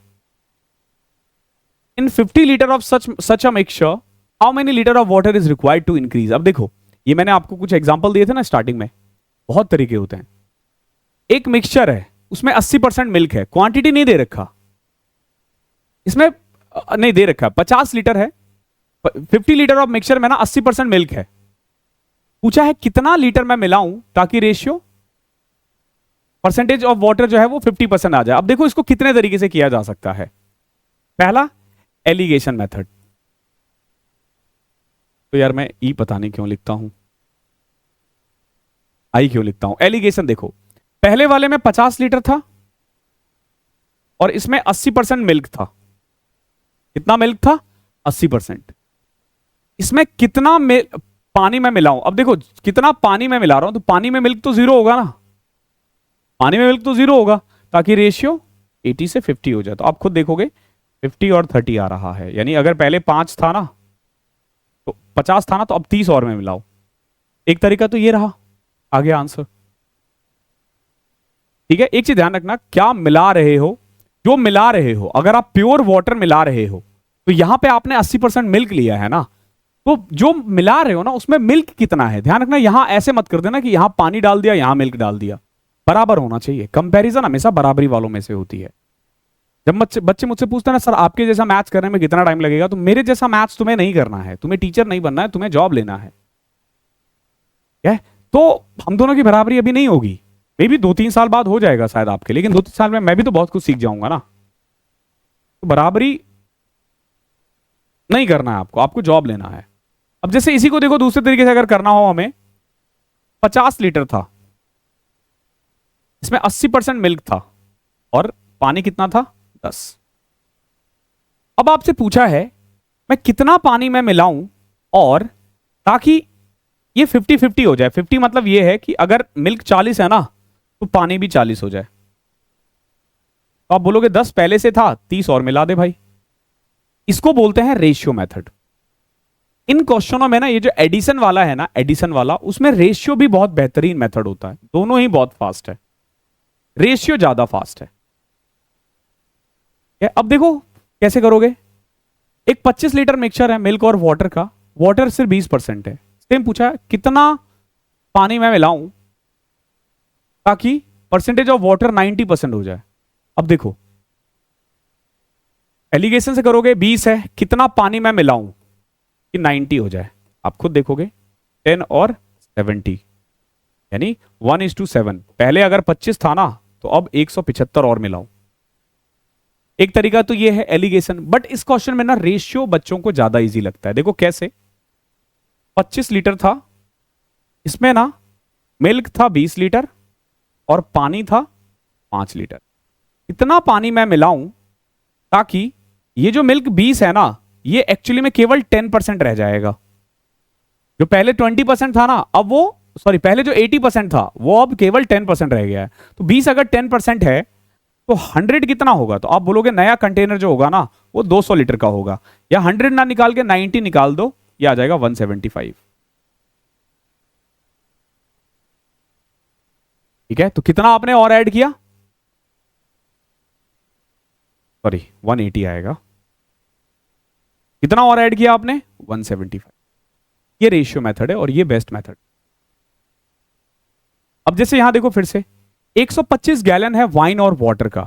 In 50 litre of such a mixture, how many litre of water is required to increase. अब देखो, ये मैंने आपको कुछ एग्जांपल दिए थे ना स्टार्टिंग में, बहुत तरीके होते हैं। एक मिक्सचर है, उसमें 80% मिल्क है, क्वांटिटी नहीं दे रखा इसमें, नहीं दे रखा, 50 लीटर है। 50 लीटर ऑफ मिक्सचर में ना 80% मिल्क है। पूछा है कितना लीटर मैं मिलाऊं ताकि रेशियो, परसेंटेज ऑफ वाटर जो है वो 50% आ जाए। अब देखो इसको कितने तरीके से किया जा सकता है। पहला, एलिगेशन मेथड। तो यार मैं ई पता नहीं क्यों लिखता हूं, आई क्यों लिखता हूं। एलिगेशन देखो, पहले वाले में 50 लीटर था और इसमें 80% मिल्क था। कितना मिल्क था 80%। इसमें कितना पानी में मिलाऊं। अब देखो कितना पानी में मिला रहा हूं, तो पानी में मिल्क तो 0 होगा ना, पानी में मिल्क तो 0 होगा, ताकि रेशियो 80 से 50 हो जाए। तो आप खुद देखोगे 50 और 30 आ रहा है, यानी अगर पहले 5 था ना तो 50 था ना, तो अब 30 और में मिलाओ। एक तरीका तो ये रहा, आगे आंसर। ठीक है, एक चीज ध्यान रखना, क्या मिला रहे हो, जो मिला रहे हो, अगर आप प्योर वाटर मिला रहे हो तो यहां पे आपने 80% मिल्क लिया है ना, तो जो मिला रहे हो ना उसमें मिल्क कितना है, ध्यान रखना। यहां ऐसे मत कर देना कि यहां पानी डाल दिया यहां मिल्क डाल दिया, बराबर होना चाहिए। कंपैरिजन हमेशा बराबरी वालों में से होती है। जब बच्चे मुझसे पूछते हैं ना, सर आपके जैसा मैथ्स करने में कितना टाइम लगेगा, तो मेरे जैसा मैथ्स तुम्हें नहीं करना है, तुम्हें टीचर नहीं बनना है, तुम्हें जॉब लेना है। क्या है? तो हम दोनों की बराबरी अभी नहीं होगी, मे भी 2-3 साल बाद हो जाएगा शायद आपके, लेकिन 2-3 साल में मैं भी तो बहुत कुछ सीख जाऊंगा ना। तो बराबरी नहीं करना है आपको, आपको जॉब लेना है। अब जैसे इसी को देखो दूसरे तरीके से अगर करना हो, हमें 50 लीटर था, इसमें 80% मिल्क था और पानी कितना था, 10। अब आपसे पूछा है मैं कितना पानी मैं मिलाऊं और ताकि ये 50-50 हो जाए। 50 मतलब ये है कि अगर मिल्क 40 है ना तो पानी भी 40 हो जाए। तो आप बोलोगे 10 पहले से था, 30 और मिला दे भाई। इसको बोलते हैं रेशियो मेथड। इन क्वेश्चनों में ना ये जो एडिशन वाला है ना, एडिशन वाला, उसमें रेशियो भी बहुत बेहतरीन मेथड होता है। दोनों ही बहुत फास्ट है, रेशियो ज्यादा फास्ट है। अब देखो कैसे करोगे। एक 25 लीटर मिक्सचर है मिल्क और वाटर का, वाटर सिर्फ 20% है। सेम पूछा है कितना पानी मैं मिलाऊं ताकि परसेंटेज ऑफ वाटर 90% हो जाए। अब देखो एलिगेशन से करोगे, 20 है, कितना पानी मैं मिलाऊं कि 90 हो जाए। आप खुद देखोगे 10 और 70 यानी 1:7। पहले अगर 25 था ना तो अब 175 और मिलाओ। एक तरीका तो ये है एलिगेशन, बट इस क्वेश्चन में ना रेशियो बच्चों को ज्यादा इजी लगता है। देखो कैसे, 25 लीटर था, इसमें ना मिल्क था 20 लीटर और पानी था 5 लीटर। इतना पानी मैं मिलाऊं ताकि ये जो मिल्क 20 है ना ये एक्चुअली में केवल 10% रह जाएगा। जो पहले 20% था ना, अब वो सॉरी पहले जो 80% था वो अब केवल 10% रह गया है। तो 20 अगर 10% है तो 100 कितना होगा। तो आप बोलोगे नया कंटेनर जो होगा ना वो 200 लीटर का होगा, या 100 ना निकाल के 90 निकाल दो, ये आ जाएगा 175। ठीक है, तो कितना आपने और ऐड किया, सॉरी 180 आएगा। कितना और ऐड किया आपने, 175। ये रेशियो मेथड है और ये बेस्ट मेथड। अब जैसे यहां देखो फिर से 125 गैलन है वाइन और वाटर का,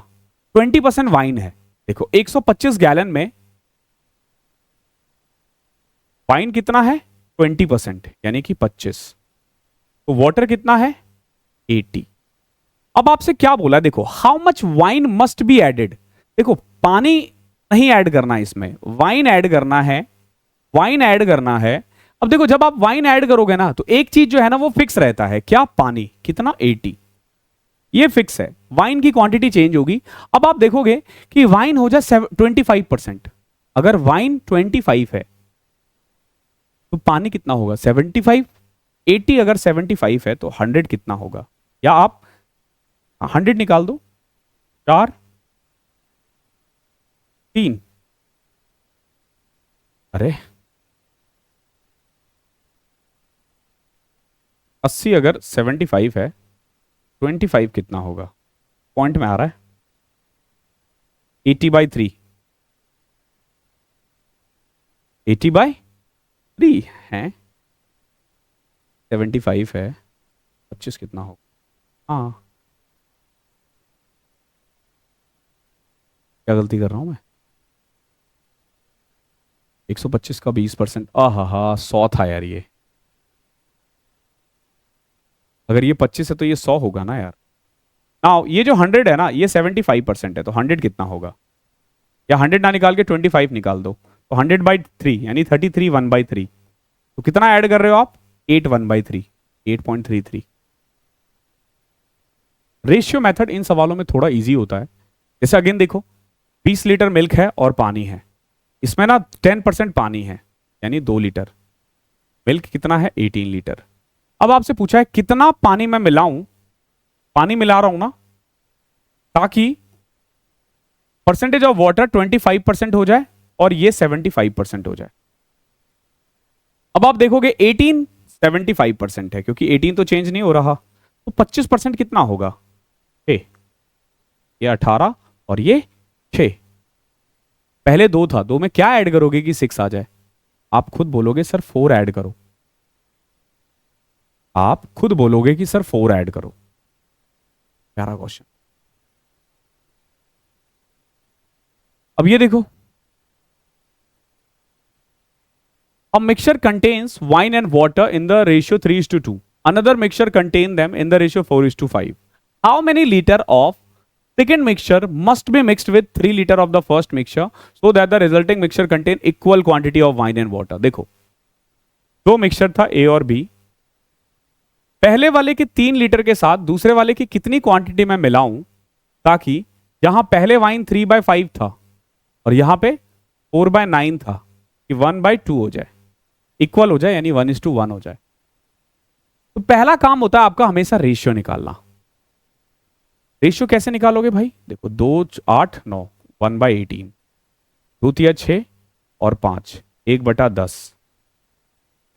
20% वाइन है। देखो 125 गैलन में वाइन कितना है 20% यानी कि 25, तो वाटर कितना है 80। अब आपसे क्या बोला, देखो how much wine must be added. देखो पानी नहीं ऐड करना है इसमें, वाइन ऐड करना है, वाइन ऐड करना है। अब देखो जब आप वाइन ऐड करोगे ना तो एक चीज जो है ना वो फिक्स रहता है, क्या, पानी कितना 80, ये फिक्स है। वाइन की क्वांटिटी चेंज होगी। अब आप देखोगे कि वाइन हो जाए 25%। अगर वाइन 25 है तो पानी कितना होगा 75। 80 अगर 75 है तो 100 कितना होगा, या आप 100 निकाल दो, 4 3, अरे 80 अगर 75 है, 25 कितना होगा, पॉइंट में आ रहा है 80/3। 80/3 है, 75 है, 25 कितना होगा। हाँ क्या गलती कर रहा हूं मैं, 125 का 20%, आहा हा 100 था यार। ये अगर ये 25 है तो ये 100 होगा ना यार। ना ये जो 100 है ना ये 75% है, तो 100 कितना होगा, या 100 ना निकाल के 25 निकाल दो, तो 100/3 यानी 33 1/3। तो कितना ऐड कर रहे हो आप, 8 1/3, 8.33। रेशियो मेथड इन सवालों में थोड़ा इजी होता है। जैसे अगेन देखो 20 लीटर मिल्क है और पानी है, इसमें ना 10% पानी है यानी 2 लीटर, मिल्क कितना है 18 लीटर। अब आपसे पूछा है कितना पानी मैं मिलाऊं, पानी मिला रहा हूं ना ताकि परसेंटेज ऑफ वाटर 25% हो जाए और ये 75% हो जाए। अब आप देखोगे 18 75% है क्योंकि 18 तो चेंज नहीं हो रहा, तो 25% कितना होगा, 6, ये 18 और ये 6। पहले 2 था, 2 में क्या ऐड करोगे कि 6 आ जाए, आप खुद बोलोगे सर 4 ऐड करो, आप खुद बोलोगे कि सर 4 ऐड करो। प्यारा क्वेश्चन। अब ये देखो, a mixture contains wine and water in the ratio 3:2। another mixture contain them in the ratio 4:5. How many liter of second mixture must be mixed with 3 liter of the first mixture so that the resulting mixture contain equal quantity of wine and water? देखो, दो mixture था A और B, पहले वाले के 3 litre के साथ दूसरे वाले की कितनी क्वांटिटी में मिलाऊं ताकि यहां पहले वाइन 3/5 था और यहां पे 4/9 था कि 1/2 हो जाए, इक्वल हो जाए, यानी 1:1 हो जाए। तो पहला काम होता है आपका हमेशा रेशियो निकालना। रेशियो कैसे निकालोगे भाई? देखो 2 8 9 1/18, 2 3 6 और 5 1/10,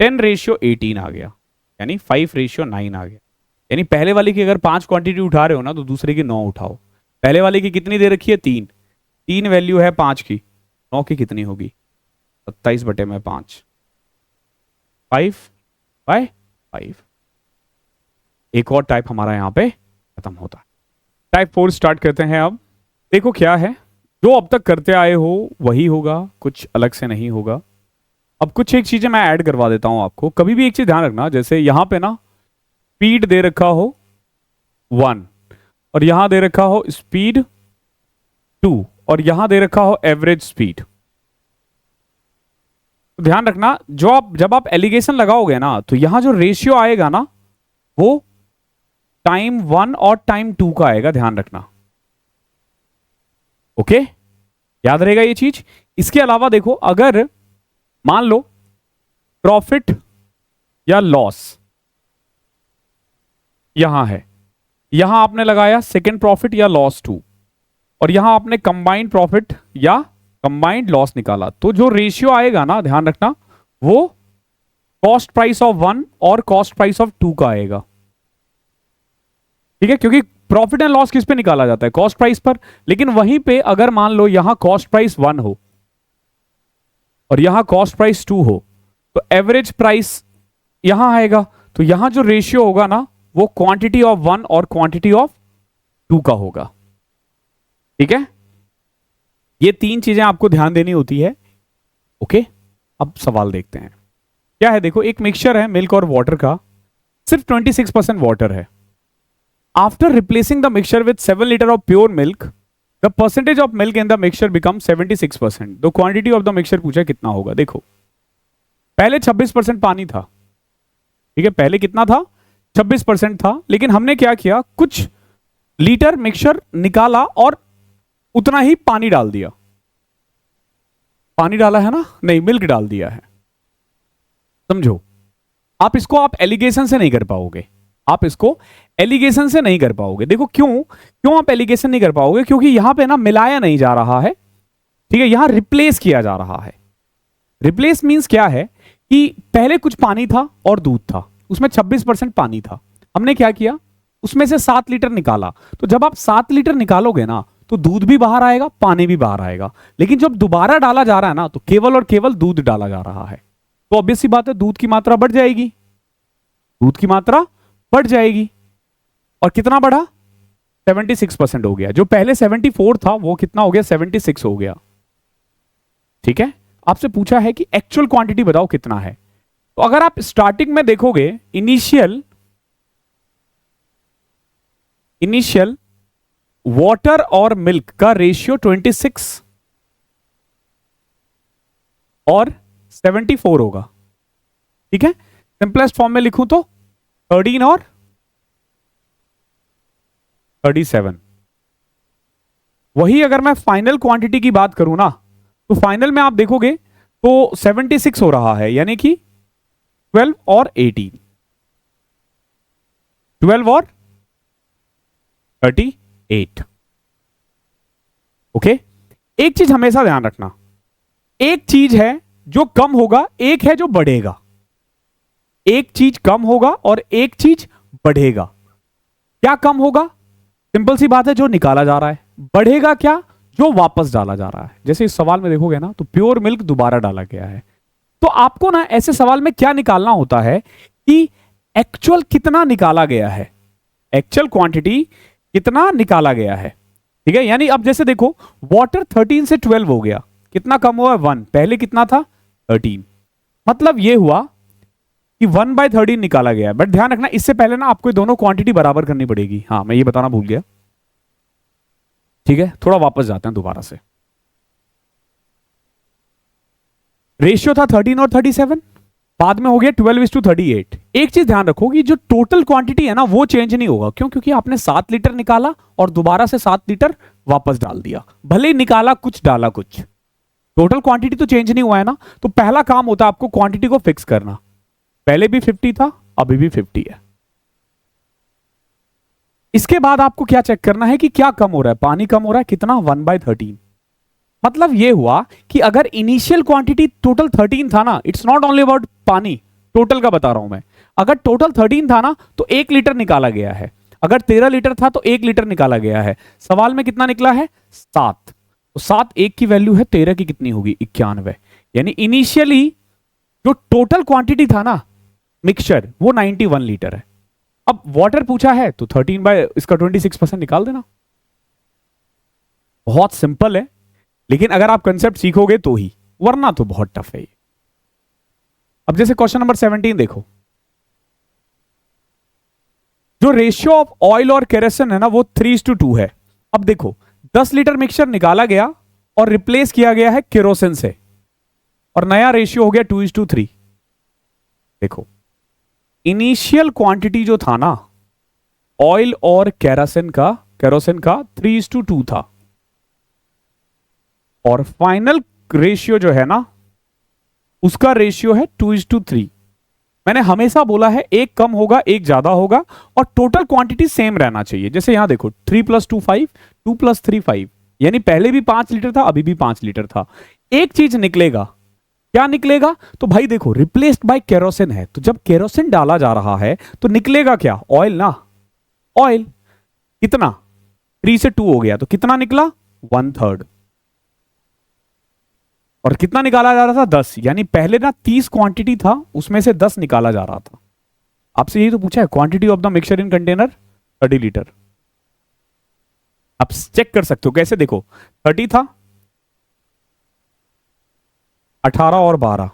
10:18 आ गया, यानी 5:9 आ गया। यानी पहले वाले की अगर 5 क्वांटिटी उठा रहे हो ना तो दूसरे की 9 उठाओ। पहले वाले की कितनी दे रखी है? 3 वैल्यू है 5 की, 9 की कितनी होगी? 27/5, 5/5। एक और टाइप हमारा यहां पे खत्म होता है। टाइप 4 स्टार्ट करते हैं। अब देखो क्या है, जो अब तक करते आए हो वही होगा, कुछ अलग से नहीं होगा। अब कुछ एक चीजें मैं ऐड करवा देता हूं आपको। कभी भी एक चीज ध्यान रखना, जैसे यहां पे ना स्पीड दे रखा हो 1 और यहां दे रखा हो स्पीड 2 और यहां दे रखा हो एवरेज स्पीड, तो ध्यान रखना जब आप एलिगेशन लगाओगे ना तो यहां जो रेशियो आएगा ना वो टाइम 1 और टाइम 2 का आएगा, ध्यान रखना। ओके, याद रहेगा ये चीज। इसके अलावा देखो, अगर मान लो प्रॉफिट या लॉस यहां है, यहां आपने लगाया सेकेंड प्रॉफिट या लॉस 2 और यहां आपने कंबाइंड प्रॉफिट या कंबाइंड लॉस निकाला, तो जो रेशियो आएगा ना, ध्यान रखना, वो कॉस्ट प्राइस ऑफ 1 और कॉस्ट प्राइस ऑफ 2 का आएगा। ठीक है, क्योंकि प्रॉफिट एंड लॉस किस पे निकाला जाता है? कॉस्ट प्राइस पर। लेकिन वहीं पे अगर मान लो यहां कॉस्ट प्राइस 1 हो और यहां कॉस्ट प्राइस 2 हो तो एवरेज प्राइस यहां आएगा, तो यहां जो रेशियो होगा ना वो क्वांटिटी ऑफ 1 और क्वांटिटी ऑफ 2 का होगा। ठीक है, ये 3 चीजें आपको ध्यान देनी होती है। ओके, अब सवाल देखते हैं क्या है। देखो, एक मिक्सचर है मिल्क और वाटर का, सिर्फ 26% वाटर है। After replacing the mixture with 7 litre of pure milk, the percentage of milk in the mixture become 76%। The quantity of the mixture पूछा कितना होगा। देखो, पहले 26% पानी था। ठीक है, पहले कितना था? 26% था। लेकिन हमने क्या किया, कुछ लीटर मिक्सचर निकाला और उतना ही पानी डाल दिया। पानी डाला है ना? नहीं, मिल्क डाल दिया है। समझो, आप एलिगेशन से नहीं कर पाओगे। आप इसको एलिगेशन से नहीं कर पाओगे। देखो क्यों आप एलिगेशन नहीं कर पाओगे? क्योंकि यहां पे ना मिलाया नहीं जा रहा है। ठीक है, यहां रिप्लेस किया जा रहा है। रिप्लेस मींस क्या है कि पहले कुछ पानी था और दूध था, उसमें 26% पानी था। हमने क्या किया, उसमें से 7 लीटर निकाला। तो जब आप 7 लीटर निकालोगे ना तो दूध भी बाहर आएगा, पानी भी बाहर आएगा। लेकिन जब दोबारा डाला जा रहा है ना तो केवल और केवल दूध डाला जा रहा है। तो ऑब्वियस सी बात है, दूध की मात्रा बढ़ जाएगी। दूध की मात्रा बढ़ जाएगी। और कितना बढ़ा? 76% हो गया। जो पहले 74 था वो कितना हो गया? 76 हो गया। ठीक है, आपसे पूछा है कि एक्चुअल क्वांटिटी बताओ कितना है। तो अगर आप स्टार्टिंग में देखोगे, इनिशियल वाटर और मिल्क का रेशियो 26 और 74 होगा। ठीक है, सिंपलेस्ट फॉर्म में लिखूं तो 13 और 37। वही अगर मैं फाइनल क्वांटिटी की बात करूं ना तो फाइनल में आप देखोगे तो 76 हो रहा है, यानी कि 12 और 18, 12 और 38। ओके, एक चीज हमेशा ध्यान रखना, एक चीज है जो कम होगा, एक है जो बढ़ेगा। एक चीज कम होगा और एक चीज बढ़ेगा। क्या कम होगा? सिंपल सी बात है, जो निकाला जा रहा है। बढ़ेगा क्या? जो वापस डाला जा रहा है। जैसे इस सवाल में देखोगे ना तो प्योर मिल्क दोबारा डाला गया है। तो आपको ना ऐसे सवाल में क्या निकालना होता है कि एक्चुअल कितना निकाला गया है, एक्चुअल क्वांटिटी कितना निकाला गया है। ठीक है, यानी अब जैसे देखो, वाटर 13 से 12 हो गया, कितना कम हुआ? 1। पहले कितना था? 13। मतलब यह हुआ कि 1/13 निकाला गया है, बट ध्यान रखना इससे पहले ना आपको ये दोनों क्वांटिटी बराबर करनी पड़ेगी। हाँ, मैं ये बताना भूल गया। ठीक है, थोड़ा वापस जाते हैं दोबारा से। रेशियो था 13 और 37, बाद में हो गया 12:38। एक चीज ध्यान रखो कि जो टोटल क्वांटिटी है ना वो चेंज नहीं होगा। क्यों? क्योंकि आपने 7 लीटर निकाला और दोबारा से 7 लीटर वापस डाल दिया, भले ही निकाला कुछ डाला कुछ, टोटल क्वांटिटी तो चेंज नहीं हुआ है ना। तो पहला काम होता है आपको क्वांटिटी को फिक्स करना। पहले भी 50 था, अभी भी 50 है। इसके बाद आपको क्या चेक करना है कि क्या कम हो रहा है। पानी कम हो रहा है, कितना? 1/13। मतलब ये हुआ कि अगर इनिशियल क्वांटिटी टोटल 13 था ना, इट्स नॉट ओनली अबाउट पानी, टोटल का बता रहा हूं मैं। अगर टोटल 13 था ना तो 1 लीटर निकाला गया है। अगर 13 लीटर था तो 1 लीटर निकाला गया है। सवाल में कितना निकला है? 7। तो 7 1 की वैल्यू है, 13 की कितनी होगी? 91। यानी इनिशियली जो टोटल क्वांटिटी था ना मिक्सचर, वो 91 लीटर है। अब वाटर पूछा है तो 13 बाय इसका 26% निकाल देना। बहुत सिंपल है, लेकिन अगर आप कंसेप्ट सीखोगे तो ही, वरना तो बहुत टफ है ये। अब जैसे क्वेश्चन नंबर 17 देखो, जो रेशियो ऑफ ऑयल और केरोसिन है ना वो 3:2 है। अब देखो 10 लीटर मिक्सचर निकाला गया और रिप्लेस किया गया है केरोसिन से, और नया रेशियो हो गया 2:3। देखो इनिशियल क्वांटिटी जो था ना ऑयल और केरोसिन का 3:2 था, और फाइनल रेशियो जो है ना उसका रेशियो है 2:3। मैंने हमेशा बोला है एक कम होगा एक ज्यादा होगा, और टोटल क्वांटिटी सेम रहना चाहिए। जैसे यहां देखो 3 + 2 5, 2 + 3 5, यानी पहले भी 5 लीटर था, अभी भी 5 लीटर था। एक चीज निकलेगा, क्या निकलेगा? तो भाई देखो रिप्लेस्ड बाय केरोसिन है, तो जब केरोसिन डाला जा रहा है तो निकलेगा क्या? ऑयल ना, ऑयल। कितना? 3 से 2 हो गया तो कितना निकला? 1/3। और कितना निकाला जा रहा था? 10। यानी पहले ना 30 क्वांटिटी था, उसमें से 10 निकाला जा रहा था। आपसे यही तो पूछा है, quantity of the mixture in container 30 litre. आप चेक कर सकते हो कैसे, देखो 30 था, 18 और 12,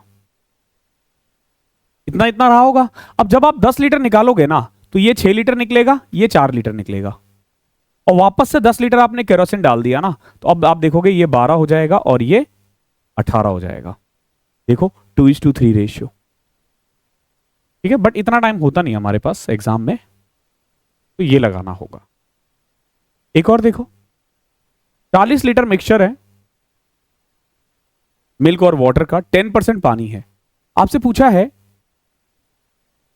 इतना इतना रहा होगा। अब जब आप 10 लीटर निकालोगे ना तो ये 6 लीटर निकलेगा, ये 4 लीटर निकलेगा, और वापस से 10 लीटर आपने केरोसिन डाल दिया ना, तो अब आप देखोगे ये 12 हो जाएगा और ये 18 हो जाएगा। देखो 2:3 रेशियो। ठीक है, बट इतना टाइम होता नहीं हमारे पास एग्जाम में, तो ये लगाना होगा। एक और देखो, 40 लीटर मिक्सचर है मिल्क और वाटर का, 10% पानी है। आपसे पूछा है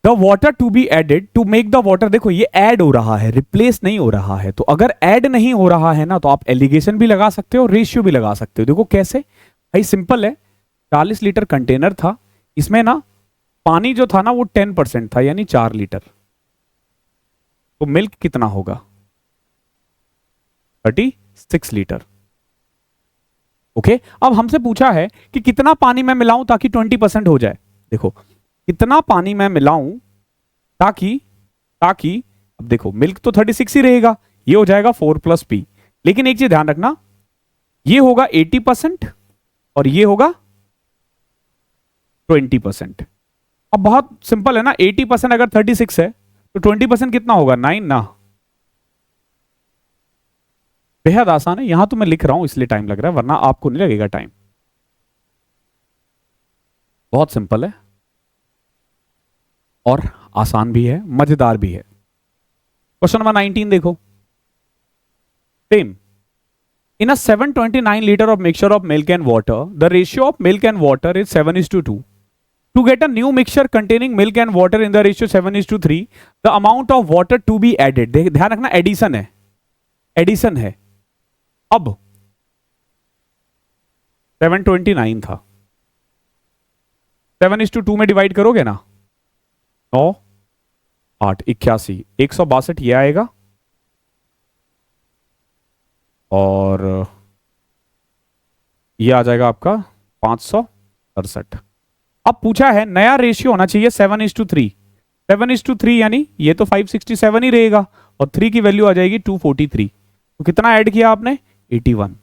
the water to be added to make the water, देखो ये ऐड हो रहा है, रिप्लेस नहीं हो रहा है। तो अगर ऐड नहीं हो रहा है ना तो आप एलिगेशन भी लगा सकते हो, रेशियो भी लगा सकते हो। देखो कैसे भाई, सिंपल है। 40 लीटर कंटेनर था, इसमें ना पानी जो था ना वो 10% था, यानी 4 लीटर। तो मिल्क कितना होगा? 36 लीटर। ओके, अब हमसे पूछा है कि कितना पानी मैं मिलाऊं ताकि 20% हो जाए। देखो कितना पानी मैं मिलाऊं ताकि ताकि अब देखो मिल्क तो 36 ही रहेगा, ये हो जाएगा 4 + p। लेकिन एक चीज ध्यान रखना, ये होगा 80% और ये होगा 20%। अब बहुत सिंपल है ना, 80% अगर 36 है तो 20% कितना होगा? 9 ना। बेहद आसान है, यहां तो मैं लिख रहा हूं इसलिए टाइम लग रहा है, वरना आपको नहीं लगेगा टाइम। बहुत सिंपल है और आसान भी है, मजेदार भी है। क्वेश्चन नंबर 19 देखो, same. In a 729 litre of mixture of milk and water, the ratio of milk and water is 7:2. To get a new mixture containing milk and water in the ratio 7:3, the amount of water to be added, ध्यान रखना addition है, addition है। अब 729 था, 7:2 में divide करोगे ना, 9 8 81, 162 ये आएगा, और ये आ जाएगा आपका 568। अब पूछा है नया रेशियो होना चाहिए 7:3, 7:3 यानी ये तो 567 ही रहेगा, और 3 की वैल्यू आ जाएगी 243। तो कितना ऐड किया आपने? 81।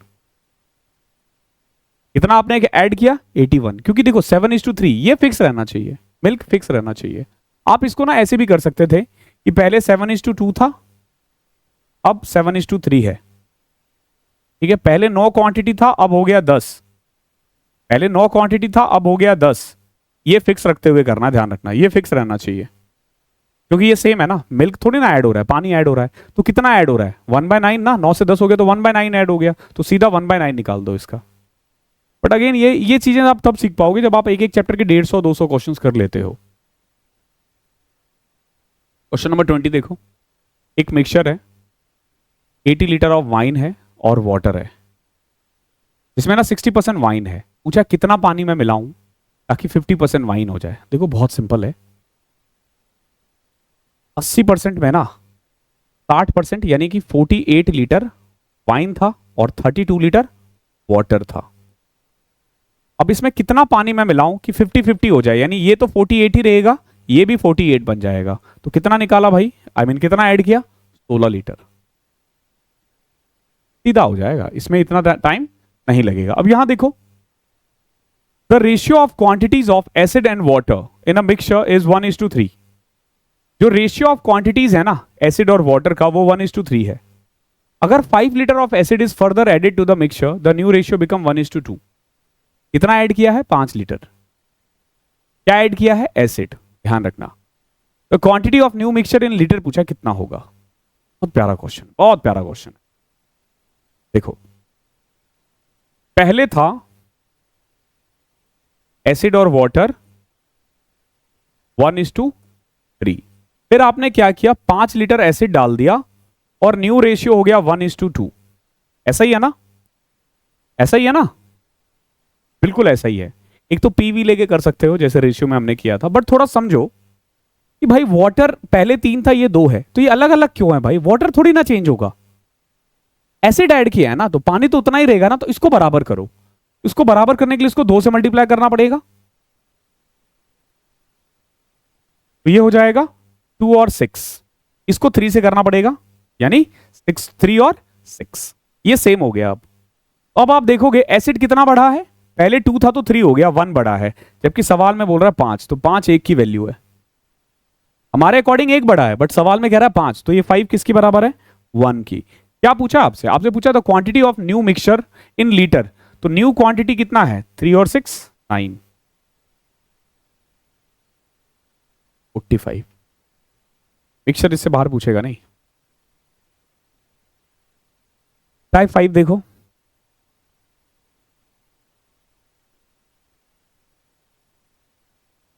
कितना आपने ऐड किया? 81, क्योंकि देखो 7:3 ये फिक्स रहना चाहिए। मिल्क फिक्स रहना चाहिए। आप इसको ना ऐसे भी कर सकते थे कि पहले 7:2 था, अब 7:3 है। ठीक है, पहले 9 क्वांटिटी था, अब हो गया 10। पहले 9 क्वांटिटी था, अब हो गया 10। ये फिक्स रखते हुए करना, ध्यान रखना, ये फिक्स रहना चाहिए, क्योंकि ये सेम है ना, मिल्क थोड़ी ना ऐड हो रहा है, पानी ऐड हो रहा है। तो कितना ऐड हो रहा है? 1/9 ना, 9 से 10 हो गया तो 1/9 ऐड हो गया, तो सीधा 1/9 निकाल दो इसका। बट अगेन ये चीजें आप तब सीख पाओगे जब आप एक एक चैप्टर के 150-200 क्वेश्चंस कर लेते हो। क्वेश्चन नंबर 20 देखो। एक मिक्सचर है, 80 लीटर ऑफ वाइन है और वाटर है, जिसमें ना 60% वाइन है। पूछा कितना पानी मैं मिलाऊं ताकि 50% वाइन हो जाए। देखो बहुत सिंपल है, 80% में ना 60% यानी कि 48 लीटर वाइन था और 32 लीटर वाटर था। अब इसमें कितना पानी मैं मिलाऊं कि 50-50 हो जाए, यानी ये तो 48 ही रहेगा, ये भी 48 बन जाएगा। तो कितना निकाला भाई, कितना ऐड किया? 16 लीटर। सीधा हो जाएगा, इसमें इतना टाइम नहीं लगेगा। अब यहां देखो, the ratio of quantities of acid and water in a mixture is 1:3। जो रेशियो ऑफ क्वांटिटीज है ना एसिड और वाटर का, वो 1:3 है। अगर 5 लीटर of acid is further added to the mixture, the new ratio become 1:2। कितना ऐड किया है? 5 लीटर। क्या ऐड किया है? एसिड। ध्यान रखना, the quantity of new mixture in litre पूछा, कितना होगा? बहुत प्यारा क्वेश्चन, बहुत प्यारा क्वेश्चन। देखो, पहले था एसिड और वाटर 1:3। फिर आपने क्या किया? 5 लीटर एसिड डाल दिया और न्यू रेशियो हो गया 1:2। ऐसा ही है ना? ऐसा ही है ना? बिल्कुल ऐसा ही है। एक तो पीवी लेके कर सकते हो जैसे रेशियो में हमने किया था, बट थोड़ा समझो कि भाई वाटर पहले 3 था, ये 2 है, तो ये अलग अलग क्यों है भाई? वाटर थोड़ी ना चेंज होगा, एसिड ऐड किया है ना, तो पानी तो उतना ही रहेगा ना। तो इसको बराबर करो, इसको बराबर करने के लिए इसको 2 से मल्टीप्लाई करना पड़ेगा, तो ये हो जाएगा 2 और 6। इसको 3 से करना पड़ेगा, यानी 6, 3 और 6, ये सेम हो गया। अब आप देखोगे एसिड कितना बढ़ा है, पहले 2 था तो 3 हो गया, 1 बढ़ा है, जबकि सवाल में बोल रहा है 5, तो 5 1 की वैल्यू है। हमारे अकॉर्डिंग 1 बढ़ा है, बट सवाल में कह रहा है 5, तो ये 5 किसकी बराबर है? 1 की। क्या पूछा आपसे? आपसे पूछा the quantity of new mixture in litre, तो न्यू क्वांटिटी कितना है? 3 और 6 9, 45। मिक्सचर इससे बाहर पूछेगा नहीं। टाइप 5 देखो,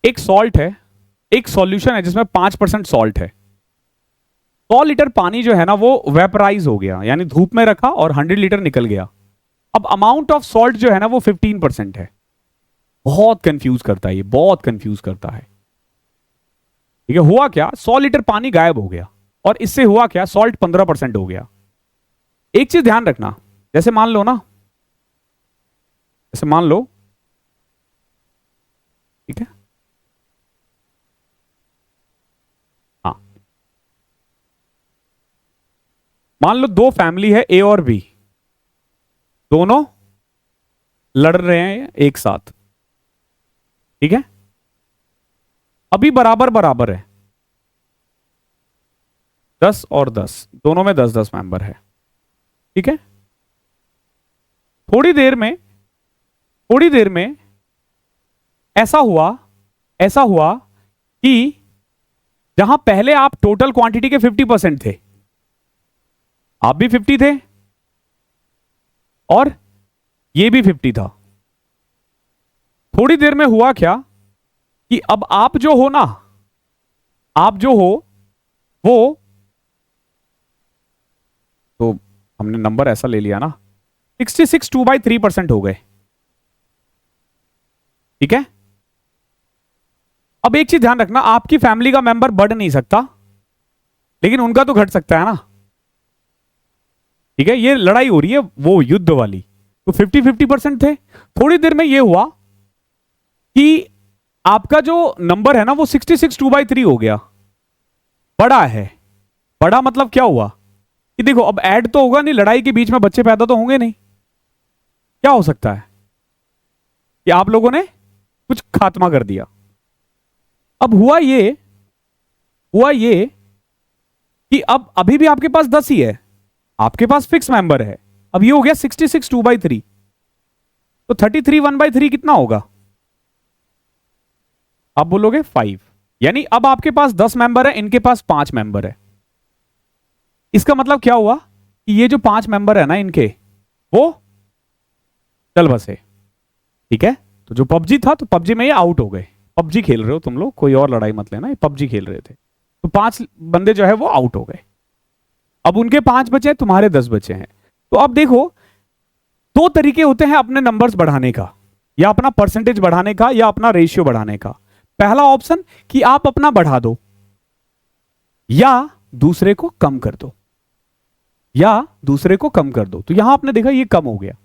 एक सॉल्ट है, एक सॉल्यूशन है जिसमें 5% सॉल्ट है। 100 लीटर पानी जो है ना वो वेपराइज हो गया, यानी धूप में रखा और 100 लीटर निकल गया। अब अमाउंट ऑफ सॉल्ट जो है ना वो 15% है। बहुत कंफ्यूज करता है ये, बहुत कंफ्यूज करता है। ठीक है, हुआ क्या? 100 लीटर पानी गायब हो गया, और इससे हुआ क्या? सॉल्ट 15% हो गया। एक चीज ध्यान रखना, जैसे मान लो ना, जैसे मान लो, ठीक है, हाँ, मान लो 2 फैमिली है, ए और बी, दोनों लड़ रहे हैं एक साथ। ठीक है, अभी बराबर बराबर है, 10 और 10, दोनों में 10-10 मेंबर है। ठीक है, थोड़ी देर में ऐसा हुआ कि जहां पहले आप टोटल क्वांटिटी के 50% थे, आप भी 50 थे और ये भी 50 था। थोड़ी देर में हुआ क्या कि अब आप जो हो ना, आप जो हो वो, तो हमने नंबर ऐसा ले लिया ना, 66 2/3% हो गए। ठीक है, अब एक चीज ध्यान रखना, आपकी फैमिली का मेंबर बढ़ नहीं सकता, लेकिन उनका तो घट सकता है ना। ठीक है, ये लड़ाई हो रही है वो युद्ध वाली, तो 50-50% थे। थोड़ी देर में ये हुआ कि आपका जो नंबर है ना वो 66 2/3 हो गया, बड़ा है। बड़ा मतलब क्या हुआ कि देखो अब ऐड तो होगा नहीं, लड़ाई के बीच में बच्चे पैदा तो होंगे नहीं। क्या हो सकता है कि आप लोगों ने कुछ खात्मा कर दिया। अब हुआ ये कि अब अभी भी आपके पास 10 ही है, आपके पास फिक्स मेंबर है। अब ये हो गया 66 2/3, तो 33 1/3 कितना होगा? आप बोलोगे 5। यानी अब आपके पास 10 मेंबर है, इनके पास 5 मेंबर है। इसका मतलब क्या हुआ कि ये जो 5 मेंबर है ना इनके, वो चल बसे। ठीक है, तो जो पबजी था, तो पबजी में ये आउट हो गए। पबजी खेल रहे हो तुम लोग, कोई और लड़ाई मत लेना, ये पबजी खेल रहे थे। तो 5 बंदे जो है वो आउट हो गए। अब उनके 5 बचे, तुम्हारे 10 बचे हैं। तो अब देखो, दो तरीके होते हैं अपने नंबर्स बढ़ाने का, या अपना परसेंटेज बढ़ाने का, या अपना रेशियो बढ़ाने का। पहला ऑप्शन कि आप अपना बढ़ा दो, या दूसरे को कम कर दो, तो यहां आपने देखा ये कम हो गया,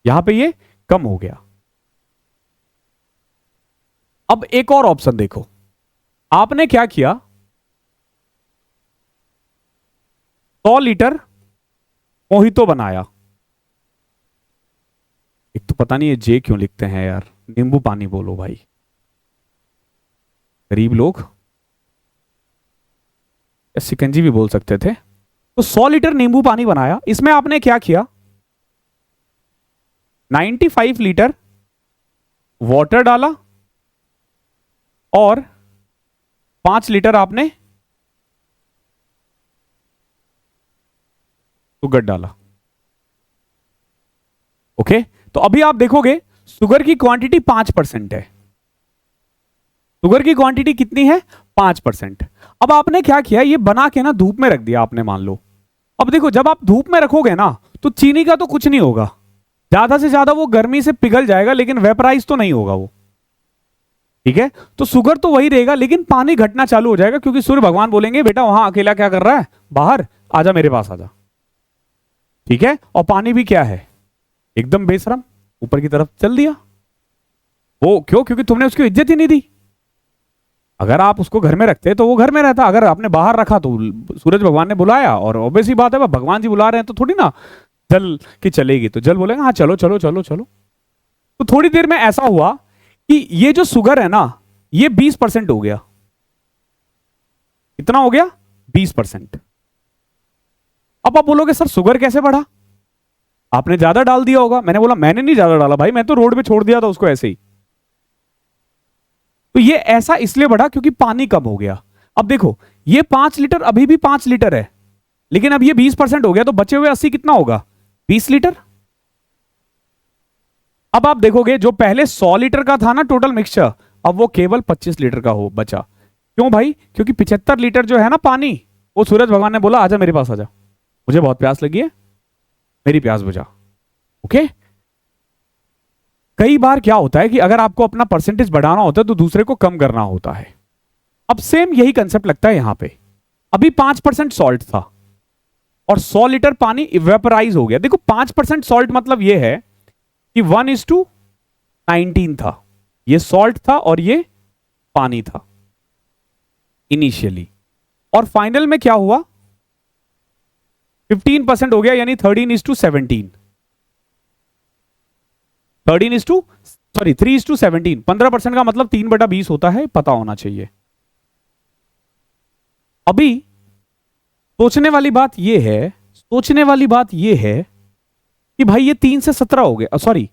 यहां पे ये कम हो गया। अब एक और ऑप्शन देखो, आपने क्या किया, 100 लीटर मोहितो बनाया। एक तो पता नहीं ये जे क्यों लिखते हैं यार, नींबू पानी बोलो भाई, गरीब लोग, या सिकंजी भी बोल सकते थे। तो 100 लीटर नींबू पानी बनाया, इसमें आपने क्या किया, 95 लीटर वाटर डाला और 5 लीटर आपने शुगर डाला। ओके, तो अभी आप देखोगे शुगर की क्वांटिटी 5% है। शुगर की क्वांटिटी कितनी है? 5%। अब आपने क्या किया, ये बना के ना धूप में रख दिया आपने, मान लो। अब देखो, जब आप धूप में रखोगे ना, तो चीनी का तो कुछ नहीं होगा, ज्यादा से ज्यादा वो गर्मी से पिघल जाएगा, लेकिन वेपराइज तो नहीं होगा वो। ठीक है, तो शुगर तो वही रहेगा, लेकिन पानी घटना चालू हो जाएगा, क्योंकि सूर्य भगवान बोलेंगे बेटा वहां अकेला क्या कर रहा है, बाहर आजा, मेरे पास आजा। ठीक है, और पानी भी क्या है, एकदम बेशरम, ऊपर की तरफ चल दिया। वो क्यों? क्योंकि तुमने उसकी इज्जत ही नहीं दी। अगर आप उसको घर में रखते तो वो घर में रहता, अगर आपने बाहर रखा तो सूरज भगवान ने बुलाया, और ऑब्वियस ही बात है, भगवान जी बुला रहे हैं तो थोड़ी ना जल की चलेगी, तो जल बोलेगा हाँ चलो चलो चलो चलो। तो थोड़ी देर में ऐसा हुआ कि ये जो शुगर है ना, ये 20% हो गया। कितना हो गया? 20%। अब आप बोलोगे सर शुगर कैसे बढ़ा? आपने ज्यादा डाल दिया होगा। मैंने बोला मैंने नहीं ज्यादा डाला भाई, मैं तो रोड पे छोड़ दिया था उसको ऐसे ही। तो ये ऐसा इसलिए बढ़ा क्योंकि पानी कम हो गया। अब देखो, ये 5 लीटर अभी भी 5 लीटर है, लेकिन अब ये 20% हो गया, तो बचे हुए 80 कितना होगा? 20 लीटर। अब आप देखोगे जो पहले 100 लीटर का था ना टोटल मिक्सचर, अब वो केवल 25 लीटर का हो बचा। क्यों भाई? क्योंकि 75 लीटर जो है ना पानी, वो सूरज भगवान ने बोला आजा मेरे पास आजा, मुझे बहुत प्यास लगी है, मेरी प्यास बुझा। ओके, कई बार क्या होता है कि अगर आपको अपना परसेंटेज बढ़ाना होता है तो दूसरे को कम करना होता है। अब सेम यही कंसेप्ट लगता है यहां पे। अभी 5% सॉल्ट था और 100 लीटर पानी इवेपराइज हो गया। देखो 5% सॉल्ट मतलब यह है कि 1:19 था, ये सॉल्ट था और ये पानी था इनिशियली, और फाइनल में क्या हुआ, 15% हो गया, यानी 13:17। 3:17। 15% का मतलब 3/20 होता है, पता होना चाहिए। अभी सोचने वाली बात यह है कि भाई ये 3 से 17 हो गया, सॉरी,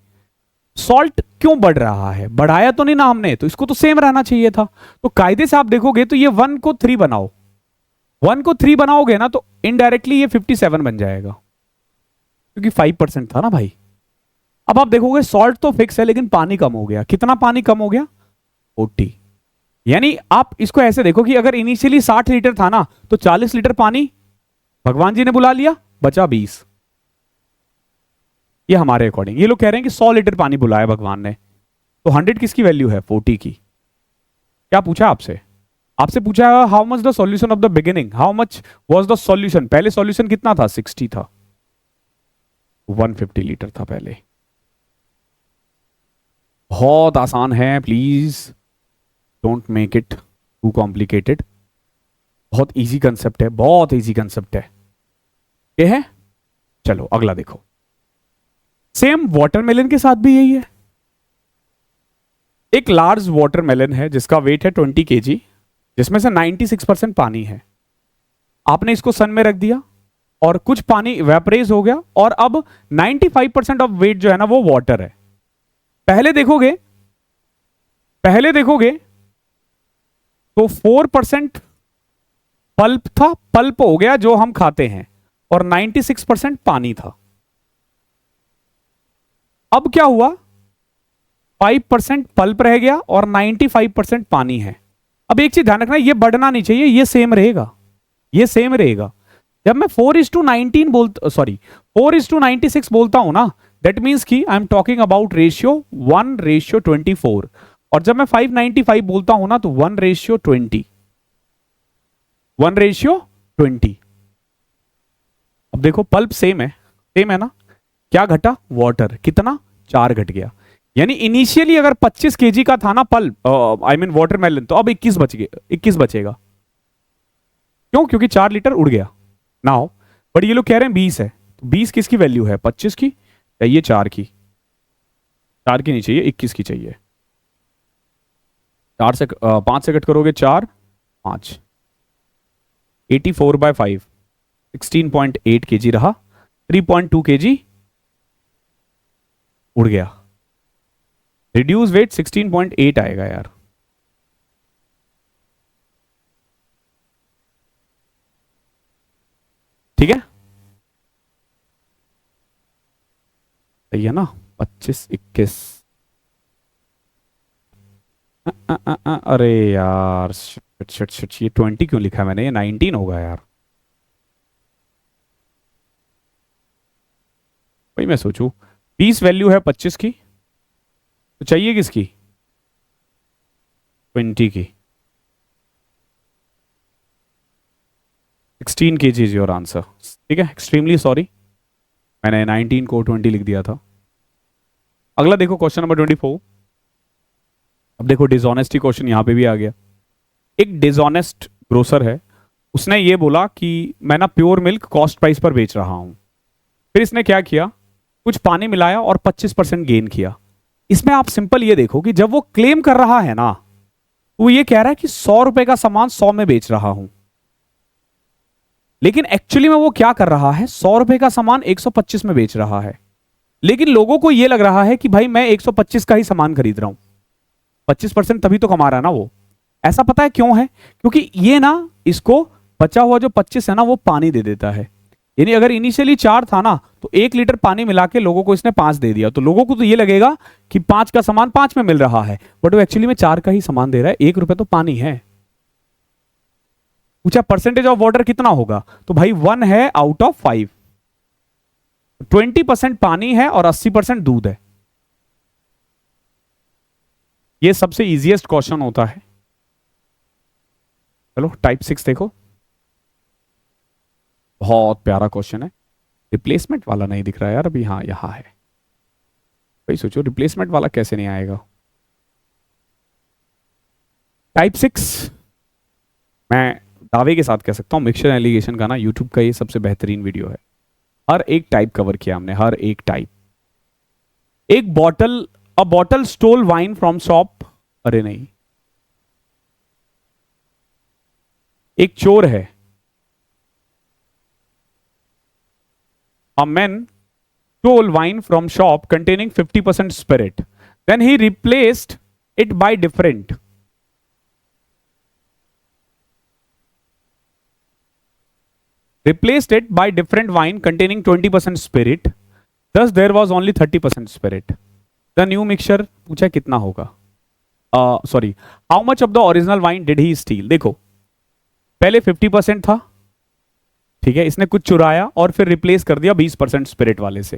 सॉल्ट क्यों बढ़ रहा है? बढ़ाया तो नहीं ना हमने, तो इसको तो सेम रहना चाहिए था। तो कायदे से आप देखोगे तो ये 1 को 3 बनाओ, 1 को 3 बनाओगे ना, तो इनडायरेक्टली ये 57 बन जाएगा, क्योंकि 5% था ना भाई। अब आप देखोगे सॉल्ट तो फिक्स है, लेकिन पानी कम हो गया। कितना पानी कम हो गया? 40। यानी आप इसको ऐसे देखो कि अगर इनिशियली 60 लीटर था ना, तो 40 लीटर पानी भगवान जी ने बुला लिया, बचा 20। ये हमारे अकॉर्डिंग, ये लोग कह रहे हैं कि 100 लीटर पानी बुलाया भगवान ने, तो 100 किसकी वैल्यू है? 40 की। क्या पूछा आपसे? आपसे पूछा है how much the solution of the beginning, how much was the solution. पहले सॉल्यूशन कितना था? 60 था, 150 लीटर था पहले। बहुत आसान है, please don't make it too complicated. बहुत इजी कंसेप्ट है, बहुत इजी कंसेप्ट है ये है। चलो अगला देखो, सेम वाटरमेलन के साथ भी यही है। एक लार्ज वाटरमेलन है जिसका वेट है 20 केजी, जिसमें से 96% पानी है। आपने इसको सन में रख दिया और कुछ पानी इवेपोरेट हो गया और अब 95% ऑफ वेट जो है ना वो वाटर है। पहले देखोगे तो 4% पल्प था, पल्प हो गया जो हम खाते हैं, और 96% पानी था। अब क्या हुआ, 5% पल्प रह गया और 95% पानी है। अब एक चीज ध्यान रखना, ये बढ़ना नहीं चाहिए, ये सेम रहेगा, ये सेम रहेगा। जब मैं 4:19 बोलता, सॉरी 4:96 बोलता हूं ना, दैट मीन्स कि I am talking about ratio 1:24। और जब मैं 595 बोलता हूं ना तो 1:20, 1:20। अब देखो पल्प सेम है ना, क्या घटा, वाटर, कितना, 4 घट गया। यानी इनिशियली अगर 25 केजी का था ना पल्प, आई मीन वाटरमेलन, तो अब 21 बचेगा। क्यों? क्योंकि 4 लीटर उड़ गया नाउ। बट ये लोग कह रहे हैं 20 है, तो 20 किसकी वैल्यू है, 25 की चाहिए, 4 की, 4 की नहीं चाहिए, 21 की चाहिए। 4 से 5 से कट करोगे 4, 5, 84/5, 16.8 केजी रहा, 3.2 केजी उड़ गया। रिड्यूस वेट 16.8 आएगा यार। ठीक है, सही है ना, 25, 21। अरे यार शिट शिट शिट, ये 20 क्यों लिखा है मैंने, ये 19 होगा यार। वही मैं सोचूं, 20 वैल्यू है 25 की, तो चाहिए किसकी, 20 की। 16 kg इज योर आंसर। ठीक है, एक्सट्रीमली सॉरी, मैंने 19 को 20 लिख दिया था। अगला देखो क्वेश्चन नंबर 24। अब देखो डिसऑनेस्टी क्वेश्चन यहां पे भी आ गया। एक डिसऑनेस्ट ग्रोसर है, उसने ये बोला कि मैं ना प्योर मिल्क कॉस्ट प्राइस पर बेच रहा हूं। फिर इसने क्या किया, कुछ पानी मिलाया और 25% गेन किया। इसमें आप सिंपल ये देखो कि जब वो क्लेम कर रहा है ना, वो ये कह रहा है कि 100 रुपए का सामान 100 में बेच रहा हूं, लेकिन एक्चुअली में वो क्या कर रहा है, 100 रुपए का सामान 125 में बेच रहा है। लेकिन लोगों को ये लग रहा है कि भाई मैं 125 का ही सामान खरीद रहा हूं, 25% तभी तो कमा रहा है ना वो। ऐसा पता है क्यों है, क्योंकि ये ना इसको बचा हुआ जो 25 है ना वो पानी दे देता है। यानी अगर इनिशियली 4 था ना, तो 1 लीटर पानी मिला के लोगों को इसने 5 दे दिया, तो लोगों को तो ये लगेगा कि 5 का सामान 5 में मिल रहा है, बट वो एक्चुअली में 4 का ही सामान दे रहा है, 1 रुपए तो पानी है। पूछा परसेंटेज ऑफ वाटर कितना होगा, तो भाई 1 है आउट ऑफ 5। 20% पानी है और 80% दूध है। ये सबसे इजीएस्ट क्वेश्चन होता है। चलो टाइप 6 देखो, बहुत प्यारा क्वेश्चन है। रिप्लेसमेंट वाला नहीं दिख रहा है यार अभी, हाँ यहां है। भाई सोचो रिप्लेसमेंट वाला कैसे नहीं आएगा। टाइप 6 मैं दावे के साथ कह सकता हूं, मिक्सचर एलिगेशन का ना यूट्यूब का ये सबसे बेहतरीन वीडियो है। हर एक टाइप कवर किया हमने, हर एक टाइप। एक bottle, a bottle stole wine from shop, अरे नहीं, एक चोर है। A man stole wine from shop containing 50% spirit. Then he replaced it by different. Replaced it by different wine containing 20% spirit. Thus there was only 30% spirit. The new mixture पूछा कितना होगा? Sorry. How much of the original wine did he steal? देखो, पहले 50% था, ठीक है, इसने कुछ चुराया और फिर रिप्लेस कर दिया 20% स्पिरिट वाले से।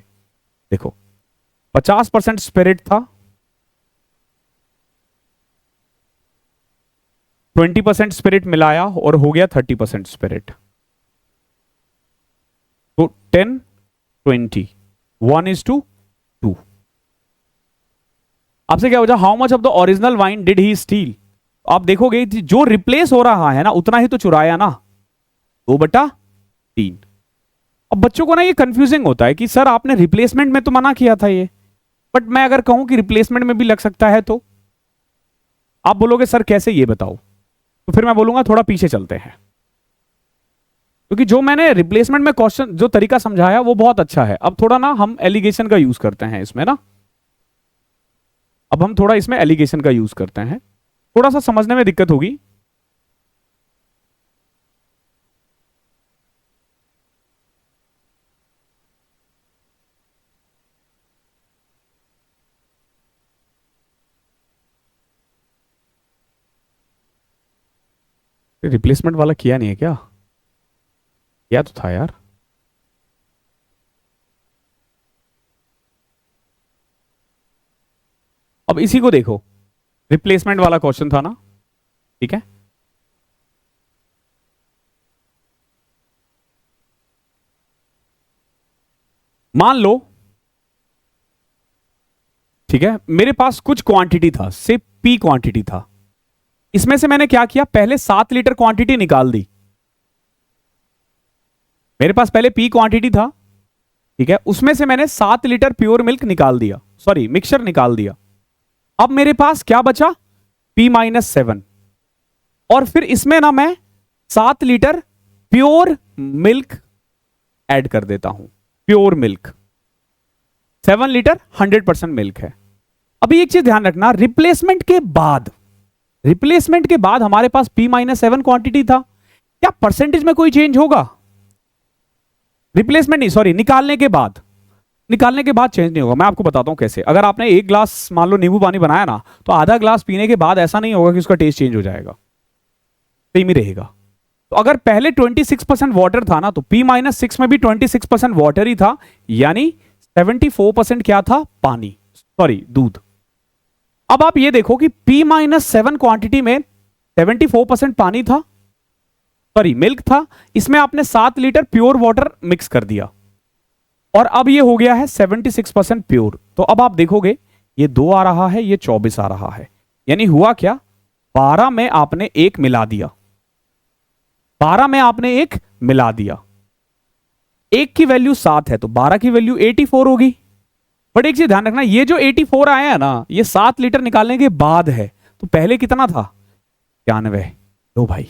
देखो 50% स्पिरिट था, 20% स्पिरिट मिलाया और हो गया 30% स्पिरिट। तो 10, 20, 1:2। आपसे क्या हो जाए, how much of the original wine did he steel? आप देखोगे जो रिप्लेस हो रहा है ना उतना ही तो चुराया ना, 2/3। अब बच्चों को ना ये कंफ्यूजिंग होता है कि सर आपने रिप्लेसमेंट में तो मना किया था ये, बट मैं अगर कहूं कि रिप्लेसमेंट में भी लग सकता है तो आप बोलोगे सर कैसे, ये बताओ, तो फिर मैं बोलूंगा थोड़ा पीछे चलते हैं, क्योंकि जो मैंने रिप्लेसमेंट में क्वेश्चन जो तरीका समझाया वो बहुत अच्छा है। अब थोड़ा ना हम एलिगेशन का यूज करते हैं इसमें ना, अब हम थोड़ा इसमें एलिगेशन का यूज करते हैं, थोड़ा सा समझने में दिक्कत होगी। रिप्लेसमेंट वाला किया नहीं है क्या? किया तो था यार। अब इसी को देखो, रिप्लेसमेंट वाला क्वेश्चन था ना, ठीक है। मान लो, ठीक है, मेरे पास कुछ क्वांटिटी था, से पी क्वांटिटी था, इसमें से मैंने क्या किया, पहले 7 लीटर क्वांटिटी निकाल दी। मेरे पास पहले पी क्वांटिटी था, ठीक है, उसमें से मैंने 7 लीटर प्योर मिल्क निकाल दिया, सॉरी मिक्सचर निकाल दिया। अब मेरे पास क्या बचा, P-7, और फिर इसमें ना मैं 7 लीटर प्योर मिल्क ऐड कर देता हूं। प्योर मिल्क 7 लीटर 100% मिल्क है। अभी एक चीज ध्यान रखना, रिप्लेसमेंट के बाद हमारे पास P-7 क्वांटिटी था, क्या परसेंटेज में कोई चेंज होगा? रिप्लेसमेंट नहीं, सॉरी, निकालने के बाद चेंज नहीं होगा। मैं आपको बताता हूं कैसे। अगर आपने एक ग्लास मान लो नींबू पानी बनाया ना, तो आधा ग्लास पीने के बाद ऐसा नहीं होगा कि उसका टेस्ट चेंज हो जाएगा, सेम ही रहेगा। तो अगर पहले 26% वाटर था ना, तो P-6 में भी 26% वाटर ही था, यानी 74% क्या था, पानी, सॉरी दूध। अब आप ये देखो कि P-7 क्वांटिटी में 74% पानी था, सॉरी मिल्क था, इसमें आपने 7 लीटर प्योर वाटर मिक्स कर दिया, और अब ये हो गया है 76% प्योर। तो अब आप देखोगे ये 2 आ रहा है, ये 24 आ रहा है, यानी हुआ क्या, 12 में आपने एक मिला दिया, 12 में आपने एक मिला दिया। एक की वैल्यू 7 है तो 12 की वैल्यू 84 होगी। बट एक चीज ध्यान रखना, ये जो 84 आया है ना, ये 7 लीटर निकालने के बाद है, तो पहले कितना था, 91। लो भाई,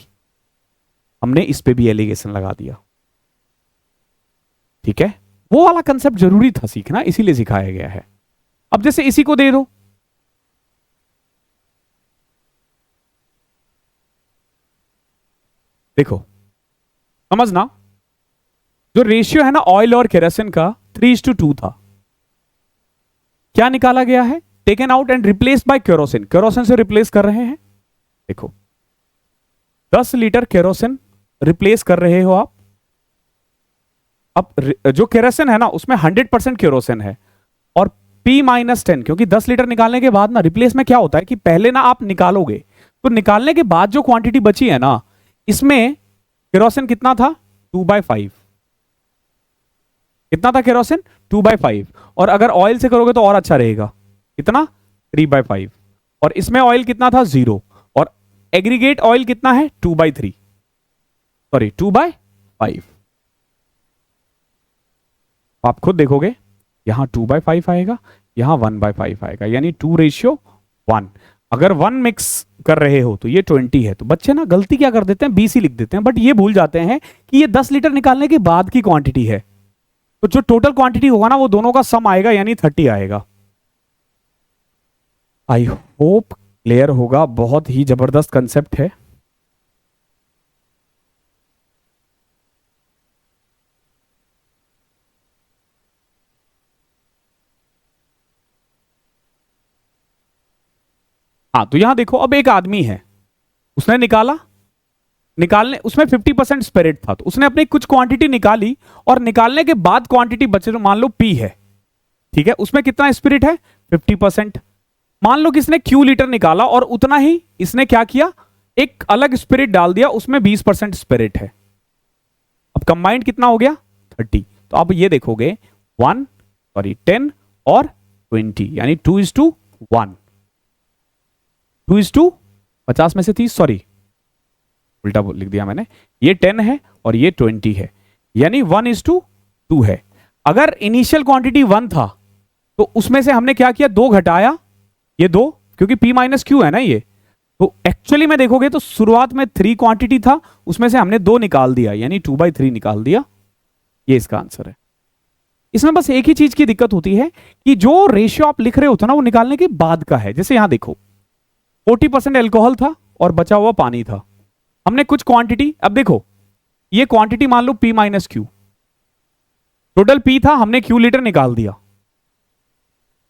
हमने इस पे भी एलिगेशन लगा दिया, ठीक है। वो वाला कंसेप्ट जरूरी था सीखना, इसीलिए सिखाया गया है। अब जैसे इसी को दे दो, देखो समझना, जो रेशियो है ना ऑयल और केरोसिन का 3:2 था, क्या निकाला गया है, taken out and replace bye kerosene, kerosene से रिप्लेस कर रहे हैं। देखो 10 लीटर केरोसिन रिप्लेस कर रहे हो आप। अब जो केरोसिन है ना, उसमें 100% केरोसिन है, और P-10, क्योंकि 10 लीटर निकालने के बाद ना रिप्लेस में क्या होता है कि पहले ना आप निकालोगे, तो निकालने के बाद जो क्वांटिटी बची है ना, इसमें केरोसिन कितना था, 2/5। कितना था केरोसिन, 2/5। और अगर ऑयल से करोगे तो और अच्छा रहेगा, कितना, 3/5। और इसमें ऑयल कितना था, 0। और एग्रीगेट ऑयल कितना है, 2/3, सॉरी 2/5। आप खुद देखोगे, यहां 2/5 आएगा, यहां 1/5 आएगा, यानी 2:1। अगर 1 मिक्स कर रहे हो तो ये 20 है। तो बच्चे ना गलती क्या कर देते हैं, 20 ही लिख देते हैं, बट ये भूल जाते हैं कि ये 10 लीटर निकालने के बाद की क्वांटिटी है। तो जो टोटल क्वांटिटी होगा ना, वो दोनों का सम आएगा, यानी 30 आएगा। आई होप क्लियर होगा, बहुत ही जबरदस्त कंसेप्ट है। हाँ, तो यहां देखो, अब एक आदमी है, उसने निकालने उसमें 50% स्पिरिट था, तो उसने अपनी कुछ क्वांटिटी निकाली, और निकालने के बाद क्वांटिटी बचे, मान लो पी है, ठीक है, उसमें कितना स्पिरिट है, 50%। मान लो कि इसने क्यू लीटर निकाला, और उतना ही इसने क्या किया, एक अलग स्पिरिट डाल दिया, उसमें 20% स्पिरिट है। अब कंबाइंड कितना हो गया, 30। तो अब ये देखोगे 10 और 20, यानी 2:1, 2:50 में से 30, सॉरी उल्टा लिख दिया मैंने, ये 10 है और ये 20 है, यानी 1:2 है। अगर इनिशियल क्वांटिटी 1 था, तो उसमें से हमने क्या किया, 2 घटाया, ये 2, क्योंकि P-Q है ना ये, तो एक्चुअली में देखोगे तो शुरुआत में 3 क्वांटिटी था, उसमें से हमने 2 निकाल दिया, यानी 2/3 निकाल दिया। ये इसका आंसर है। इसमें बस एक ही चीज की दिक्कत होती है कि जो रेशियो आप लिख रहे होते ना वो निकालने के बाद का है। जैसे यहां देखो 40% एल्कोहल था और बचा हुआ पानी था। हमने कुछ क्वांटिटी, अब देखो ये क्वांटिटी मान लो P minus Q, total P था, हमने Q लीटर निकाल दिया,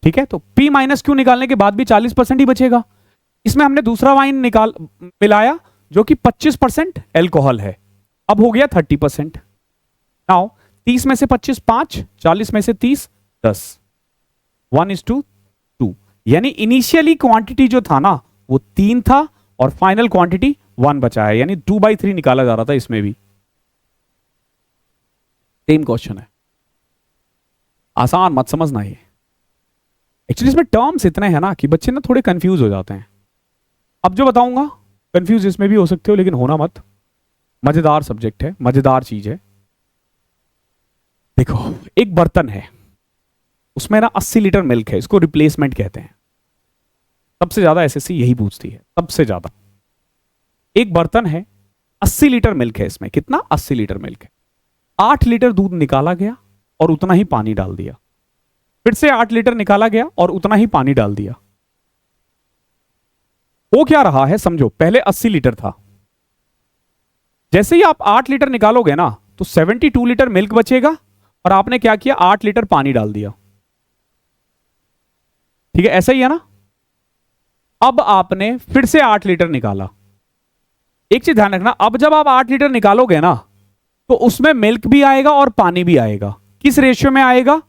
ठीक है। तो P माइनस क्यू निकालने के बाद भी 40% ही बचेगा। इसमें हमने दूसरा वाइन निकाल मिलाया जो कि 25% एल्कोहल है, अब हो गया 30%। नाउ 30 में से 25 5, 40 में से 30 10, 1:2, यानी इनिशियली क्वांटिटी जो था ना वो 3 था और फाइनल क्वांटिटी 1 बचा है, यानी 2/3 निकाला जा रहा था। इसमें भी सेम क्वेश्चन है, आसान मत समझना ये। एक्चुअली इसमें टर्म्स इतने हैं ना कि बच्चे ना थोड़े कंफ्यूज हो जाते हैं। अब जो बताऊंगा कंफ्यूज इसमें भी हो सकते हो, लेकिन होना मत, मजेदार सब्जेक्ट है, मजेदार चीज है। देखो एक बर्तन है, उसमें ना 80 लीटर मिल्क है, इसको रिप्लेसमेंट कहते हैं। सबसे ज्यादा एसएससी यही पूछती है, सबसे ज्यादा। एक बर्तन है, 80 लीटर मिल्क है, इसमें कितना, 80 लीटर मिल्क है। 8 लीटर दूध निकाला गया और उतना ही पानी डाल दिया, फिर से 8 लीटर निकाला गया और उतना ही पानी डाल दिया। वो क्या रहा है समझो, पहले 80 लीटर था, जैसे ही आप 8 लीटर निकालोगे ना तो 72 लीटर मिल्क बचेगा और आपने क्या किया, 8 लीटर पानी डाल दिया, ठीक है, ऐसा ही है ना। अब आपने फिर से 8 लीटर निकाला। एक चीज ध्यान रखना, अब जब आप 8 लीटर निकालोगे ना तो उसमें मिल्क भी आएगा और पानी भी आएगा। किस रेशियो में आएगा,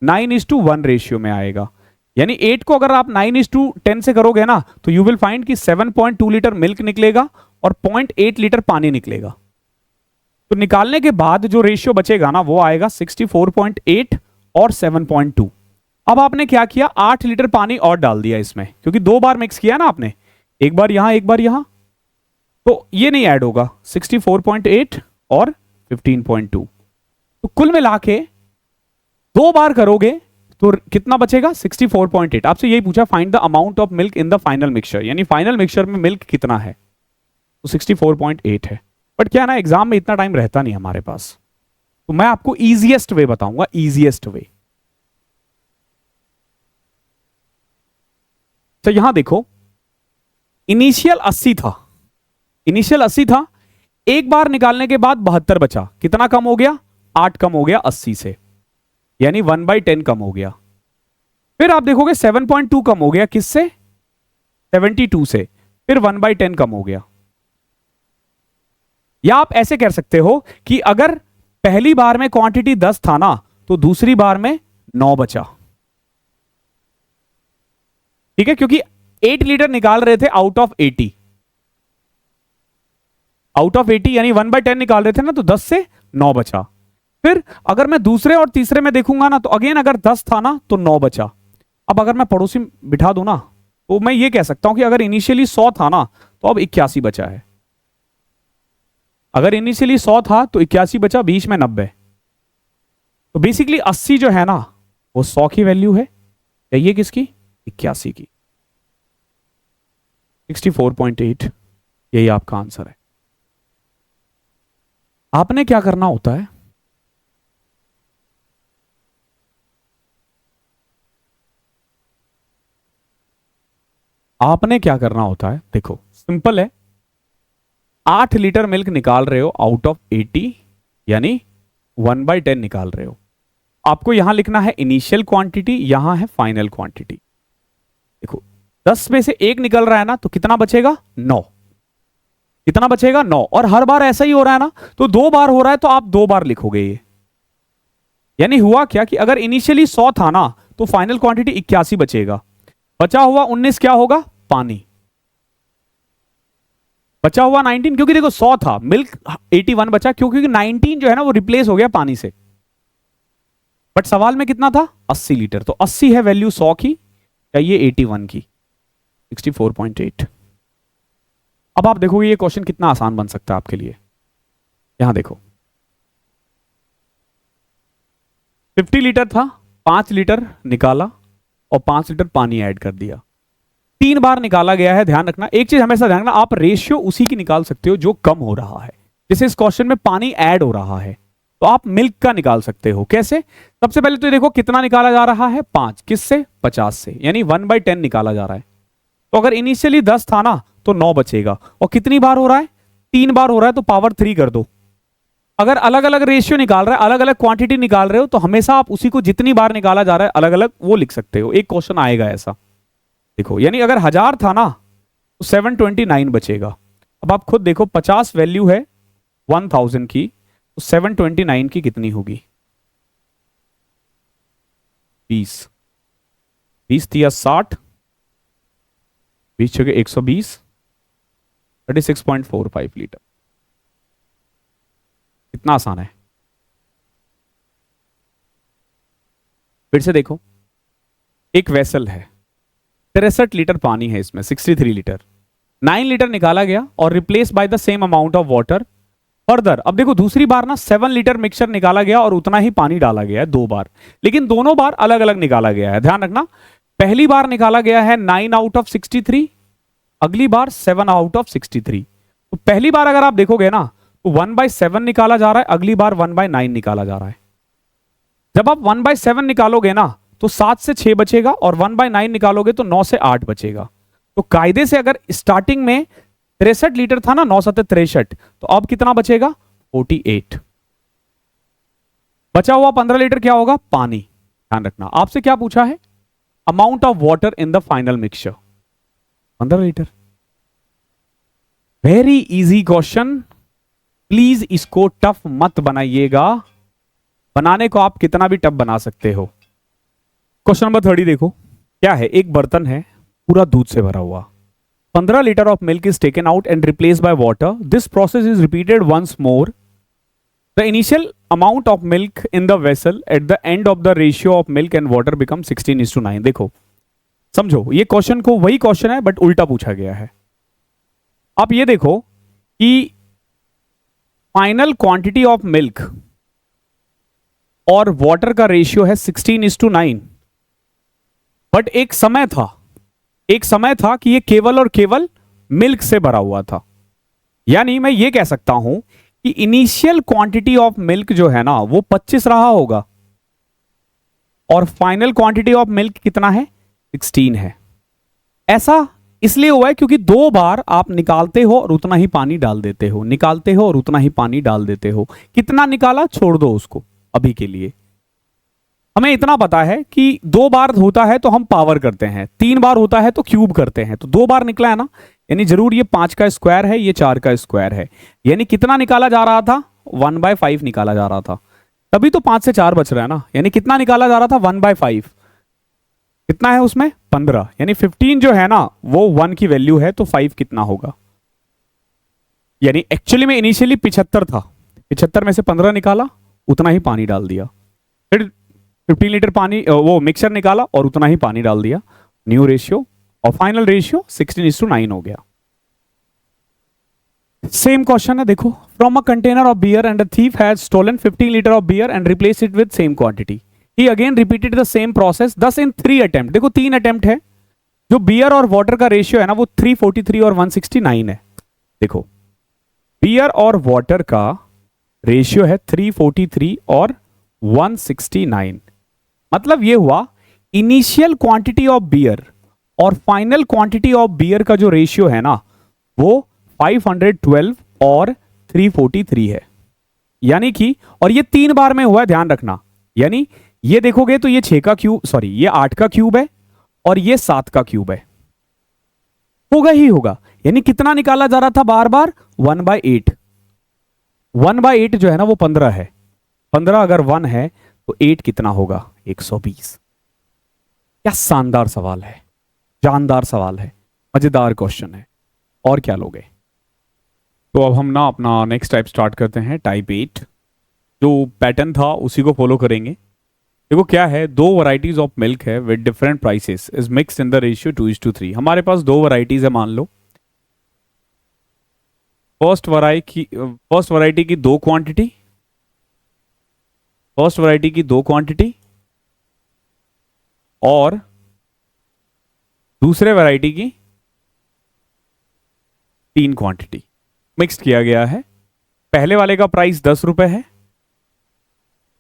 9:1 रेशियो में आएगा। यानी 8 को अगर आप 9:10 से करोगे ना तो यू विल फाइंड कि 7.2 लीटर मिल्क निकलेगा और 0.8 लीटर पानी निकलेगा। तो निकालने के बाद जो रेशियो बचेगा ना वो आएगा 64.8 और 7.2। अब आपने क्या किया, 8 लीटर पानी और डाल दिया इसमें, क्योंकि 2 बार मिक्स किया ना आपने, एक बार यहां एक बार यहां, तो ये नहीं ऐड होगा, 64.8 और 15.2। तो कुल मिला के 2 बार करोगे तो कितना बचेगा, 64.8। आपसे यही पूछा find the amount of milk in the final mixture, यानी फाइनल मिक्सचर में मिल्क कितना है, तो 64.8 है। बट क्या ना एग्जाम में इतना टाइम रहता नहीं हमारे पास, तो मैं आपको इजीएस्ट वे बताऊंगा, इजीएस्ट वे। तो यहां देखो इनिशियल 80 था, इनिशियल 80 था, एक बार निकालने के बाद 72 बचा, कितना कम हो गया, 8 कम हो गया 80 से, यानी 1/10 कम हो गया। फिर आप देखोगे 7.2 कम हो गया, किससे, 72 से, फिर 1/10 कम हो गया। या आप ऐसे कह सकते हो कि अगर पहली बार में क्वांटिटी 10 था ना तो दूसरी बार में 9 बचा, ठीक है, क्योंकि 8 लीटर निकाल रहे थे आउट ऑफ 80, आउट ऑफ 80 यानी 1/10 निकाल रहे थे ना, तो 10 से 9 बचा। फिर अगर मैं दूसरे और तीसरे में देखूंगा ना तो अगेन अगर 10 था ना तो 9 बचा। अब अगर मैं पड़ोसी बिठा दूं ना तो मैं ये कह सकता हूं कि अगर इनिशियली 100 था ना तो अब 81 बचा है। अगर इनिशियली 100 था तो 81 बचा, बीच में 90। तो बेसिकली 80 जो है ना वो 100 की वैल्यू है, या ये किसकी, 81 की, 64.8, यही आपका आंसर है। आपने क्या करना होता है, आपने क्या करना होता है, देखो सिंपल है, 8 लीटर मिल्क निकाल रहे हो आउट ऑफ 80, यानी 1/10 निकाल रहे हो। आपको यहां लिखना है इनिशियल क्वांटिटी, यहां है फाइनल क्वांटिटी। देखो 10 में से 1 निकल रहा है ना तो कितना बचेगा, 9, कितना बचेगा, 9। और हर बार ऐसा ही हो रहा है ना, तो 2 बार हो रहा है तो आप 2 बार लिखोगे ये। यानी हुआ क्या कि अगर इनिशियली 100 था ना तो फाइनल क्वांटिटी 81 बचेगा, बचा हुआ 19 क्या होगा, पानी, बचा हुआ 19, क्योंकि देखो 100 था, मिल्क 81 बचा, क्योंकि 19 जो है ना वो रिप्लेस हो गया पानी से। बट सवाल में कितना था, 80 लीटर, तो 80 है वैल्यू 100 की, चाहिए 81 की, 64.8। अब आप देखोगे ये क्वेश्चन कितना आसान बन सकता है आपके लिए। यहां देखो 50 लीटर था, 5 लीटर निकाला और 5 लीटर पानी ऐड कर दिया, 3 बार निकाला गया है। ध्यान रखना, एक चीज हमेशा ध्यान रखना, आप रेशियो उसी की निकाल सकते हो जो कम हो रहा है। जैसे इस क्वेश्चन में पानी ऐड हो रहा है, तो आप मिल्क का निकाल सकते हो। कैसे? सबसे पहले तो ये देखो कितना निकाला जा रहा है, 5। किससे? 50 से, यानी 1/10 निकाला जा रहा है। तो अगर इनिशियली 10 था ना, तो 9 बचेगा। और कितनी बार हो रहा है? 3 बार हो रहा है, तो पावर 3 कर दो। अगर अलग अलग रेशियो निकाल रहा है, अलग अलग क्वांटिटी निकाल रहे हो, तो हमेशा आप उसी को जितनी बार निकाला जा रहा है अलग अलग वो लिख सकते हो। एक क्वेश्चन आएगा ऐसा, देखो, यानी अगर 1000 था ना, तो 729 बचेगा। अब आप खुद देखो, 50 वैल्यू है 1000 की, तो 729 की कितनी होगी? 20 20 दिया 60, 20 जगह 120, 36.45 लीटर। कितना आसान है। फिर से देखो, एक वेसल है, 63 लीटर पानी है इसमें, 63 लीटर, 9 लीटर निकाला गया और replace by the same amount of water further. अब देखो दूसरी बार ना 7 लीटर मिक्सचर निकाला गया और उतना ही पानी डाला गया है 2 बार, लेकिन दोनों बार अलग अलग निकाला गया है। ध्यान रखना, पहली बार निकाला गया है 9 आउट ऑफ 63, अगली बार 7 आउट ऑफ 63। तो पहली बार अगर आप देखोगे ना, तो 1/7 निकाला जा रहा है, अगली बार 1/9 निकाला जा रहा है। जब आप 1/7 निकालोगे ना, तो 7 से 6 बचेगा, और 1/9 निकालोगे तो 9 से 8 बचेगा। तो कायदे से अगर स्टार्टिंग में 63 लीटर था ना, 9 7 63, तो अब कितना बचेगा? 48। बचा हुआ 15 लीटर क्या होगा? पानी। ध्यान रखना, आपसे क्या पूछा है? Amount of water in the final mixture, 15 litre. Very easy question, please इसको टफ मत बनाइएगा। बनाने को आप कितना भी टफ बना सकते हो। क्वेश्चन नंबर 30 देखो, क्या है? एक बर्तन है पूरा दूध से भरा हुआ, 15 litre of milk is taken out and replace by water. This process is repeated once more. The initial amount of milk in the vessel at the end of the ratio of milk and water become 16:9। देखो समझो, ये question को वही question है but उल्टा पूछा गया है। आप ये देखो कि फाइनल क्वांटिटी ऑफ मिल्क और वाटर का रेशियो है 16:9, बट एक समय था कि ये केवल और केवल मिल्क से भरा हुआ था। यानी मैं ये कह सकता हूं कि इनिशियल क्वांटिटी ऑफ मिल्क जो है ना, वो 25 रहा होगा, और फाइनल क्वांटिटी ऑफ मिल्क कितना है? 16 है। ऐसा इसलिए हुआ है क्योंकि 2 बार आप निकालते हो और उतना ही पानी डाल देते हो, निकालते हो और उतना ही पानी डाल देते हो। कितना निकाला छोड़ दो उसको अभी के लिए। हमें इतना पता है कि 2 बार होता है तो हम पावर करते हैं, 3 बार होता है तो क्यूब करते हैं। तो 2 बार निकला है ना, यानी जरूर ये 5 का स्क्वायर है, ये 4 का स्क्वायर है। यानी कितना निकाला जा रहा था? 1/5 निकाला जा रहा था। तभी तो 5 से 4 बच रहा है ना, यानी कितना निकाला जा रहा था? 1/5। कितना है उसमें? 15। यानी 15 जो है ना, वो 1 की वैल्यू है, तो 5 कितना होगा? यानी एक्चुअली में इनिशियली 75 था, 75 में से 15 निकाला, उतना ही पानी डाल दिया। फिर 15 लीटर पानी वो मिक्सचर निकाला और उतना ही पानी डाल दिया। न्यू रेशियो और फाइनल रेशियो 16:9 हो गया। सेम क्वेश्चन है, देखो, from a container of beer and a thief has stolen 15 litre of beer and replace it with same quantity. He again repeated the same process, दस इन 3 attempt. देखो 3 attempt है। जो beer और वाटर का ratio है ना, वो 343 और 169 है। देखो बियर और वाटर का रेशियो है 343 और 169। मतलब ये हुआ इनिशियल क्वांटिटी ऑफ बियर और फाइनल क्वांटिटी ऑफ बियर का जो रेशियो है ना, वो 512 और 343 है। यानी कि, और ये 3 बार में हुआ है, ध्यान रखना। यानी ये देखोगे तो ये 6 का क्यूब, सॉरी ये 8 का क्यूब है और ये 7 का क्यूब है। होगा ही होगा। यानी कितना निकाला जा रहा था बार बार? 1/8। 1/8 जो है ना, वो 15 है। 15 अगर 1 है तो 8 कितना होगा? 120। क्या शानदार सवाल है, जानदार सवाल है, मजेदार क्वेश्चन है। और क्या लोगे? तो अब हम ना अपना नेक्स्ट टाइप स्टार्ट करते हैं, टाइप 8। जो पैटर्न था उसी को फॉलो करेंगे। देखो क्या है, 2 वैरायटीज ऑफ मिल्क है with different prices is mixed in the ratio 2:3। हमारे पास 2 वैरायटीज है, मान लो। फर्स्ट वैरायटी की 2 क्वांटिटी, फर्स्ट वैरायटी की 2 क्वांटिटी और दूसरे वैरायटी की 3 क्वांटिटी मिक्स्ड किया गया है। पहले वाले का प्राइस 10 रुपए है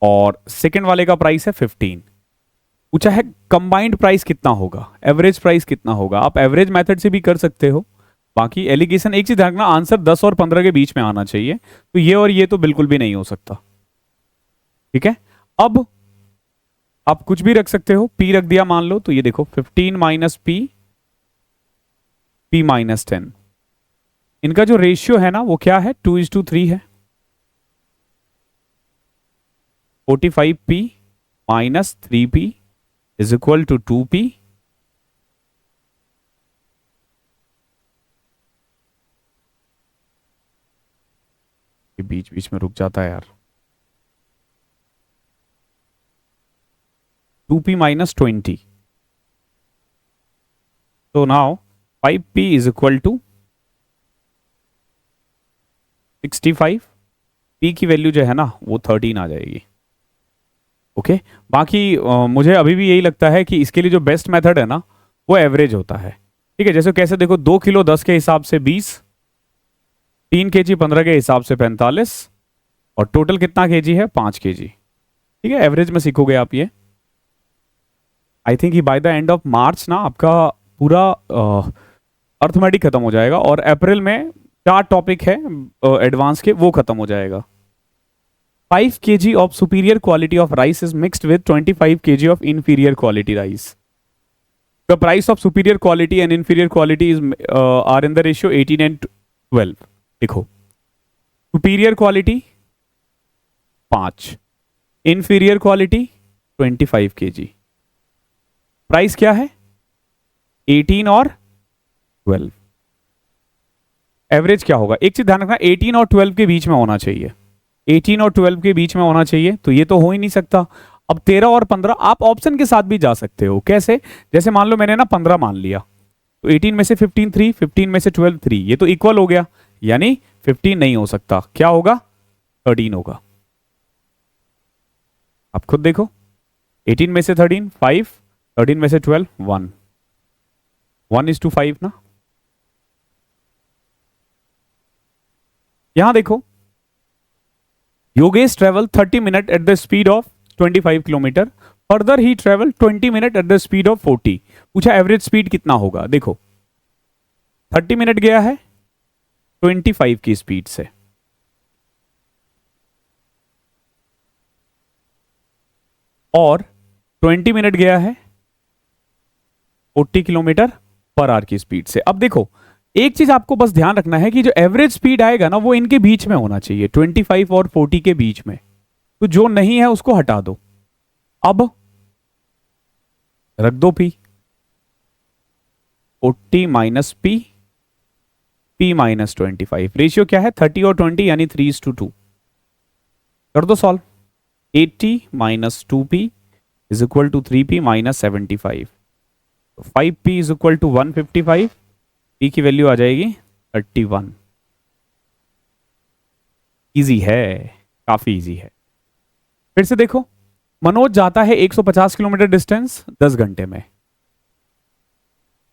और सेकंड वाले का प्राइस है 15। पूछा है कंबाइंड प्राइस कितना होगा, एवरेज प्राइस कितना होगा। आप एवरेज मेथड से भी कर सकते हो। बाकी एलिगेशन एक चीज ध्यान रखना, आंसर 10 और 15 के बीच में आना चाहिए। तो ये और ये तो बिल्कुल भी नहीं हो सकता। ठीक है, अब आप कुछ भी रख सकते हो। पी रख दिया मान लो, तो ये देखो 15 माइनस पी, पी माइनस 10। इनका जो रेशियो है ना वो क्या है, 2:3 है। 45p minus 3p is equal to 2p। बीच बीच में रुक जाता है यार। 2p minus 20। तो now 5p is equal to 65। p की वैल्यू जो है ना वो 13 आ जाएगी। ओके, बाकी मुझे अभी भी यही लगता है कि इसके लिए जो बेस्ट मेथड है ना वो एवरेज होता है। ठीक है, जैसे कैसे देखो, 2 किलो 10 के हिसाब से 20, 3 केजी 15 के हिसाब से 45 और टोटल कितना केजी है 5 केजी। ठीक है, एवरेज में सीखोगे आप ये। I think by the end of March ना आपका पूरा अर्थमेटिक खत्म हो जाएगा और अप्रैल में 4 टॉपिक है एडवांस के, वो खत्म हो जाएगा। 5 kg of superior quality of rice is mixed with 25 kg of inferior quality rice. The price of superior quality and inferior quality is are in the ratio 18 and 12. देखो, superior quality 5, inferior quality 25 kg. Price क्या है 18 और 12। Average क्या होगा, एक चीज ध्यान रखना, 18 और 12 के बीच में होना चाहिए। 18 और 12 के बीच में होना चाहिए, तो ये तो हो ही नहीं सकता। अब 13 और 15 आप ऑप्शन के साथ भी जा सकते हो। कैसे, जैसे मान लो मैंने ना 15 मान लिया, तो 18 में से 15 3, 15 में से 12 3, ये तो इक्वल हो गया। यानी 15 नहीं हो सकता, क्या होगा 13 होगा। आप खुद देखो, 18 में से 13 5, 13 में से 12 1, 1:5 ना। यहां देखो, Yogesh travel 30 minute at the speed of 25 kilometre, further he travel 20 minute at the speed of 40। पूछा एवरेज स्पीड कितना होगा। देखो 30 मिनट गया है 25 की स्पीड से, और 20 मिनट गया है 40 किलोमीटर पर आवर की स्पीड से। अब देखो एक चीज आपको बस ध्यान रखना है कि जो एवरेज स्पीड आएगा ना वो इनके बीच में होना चाहिए, 25 और 40 के बीच में। तो जो नहीं है उसको हटा दो। अब रख दो p, 40 minus p, p minus 25। Ratio क्या है 30 और 20 यानी 3:2। कर दो solve. 80 minus 2p is equal to 3p minus 75। 5p is equal to 155, p की वैल्यू आ जाएगी 31। इजी है, काफी इजी है। फिर से देखो, मनोज जाता है 150 किलोमीटर डिस्टेंस 10 घंटे में।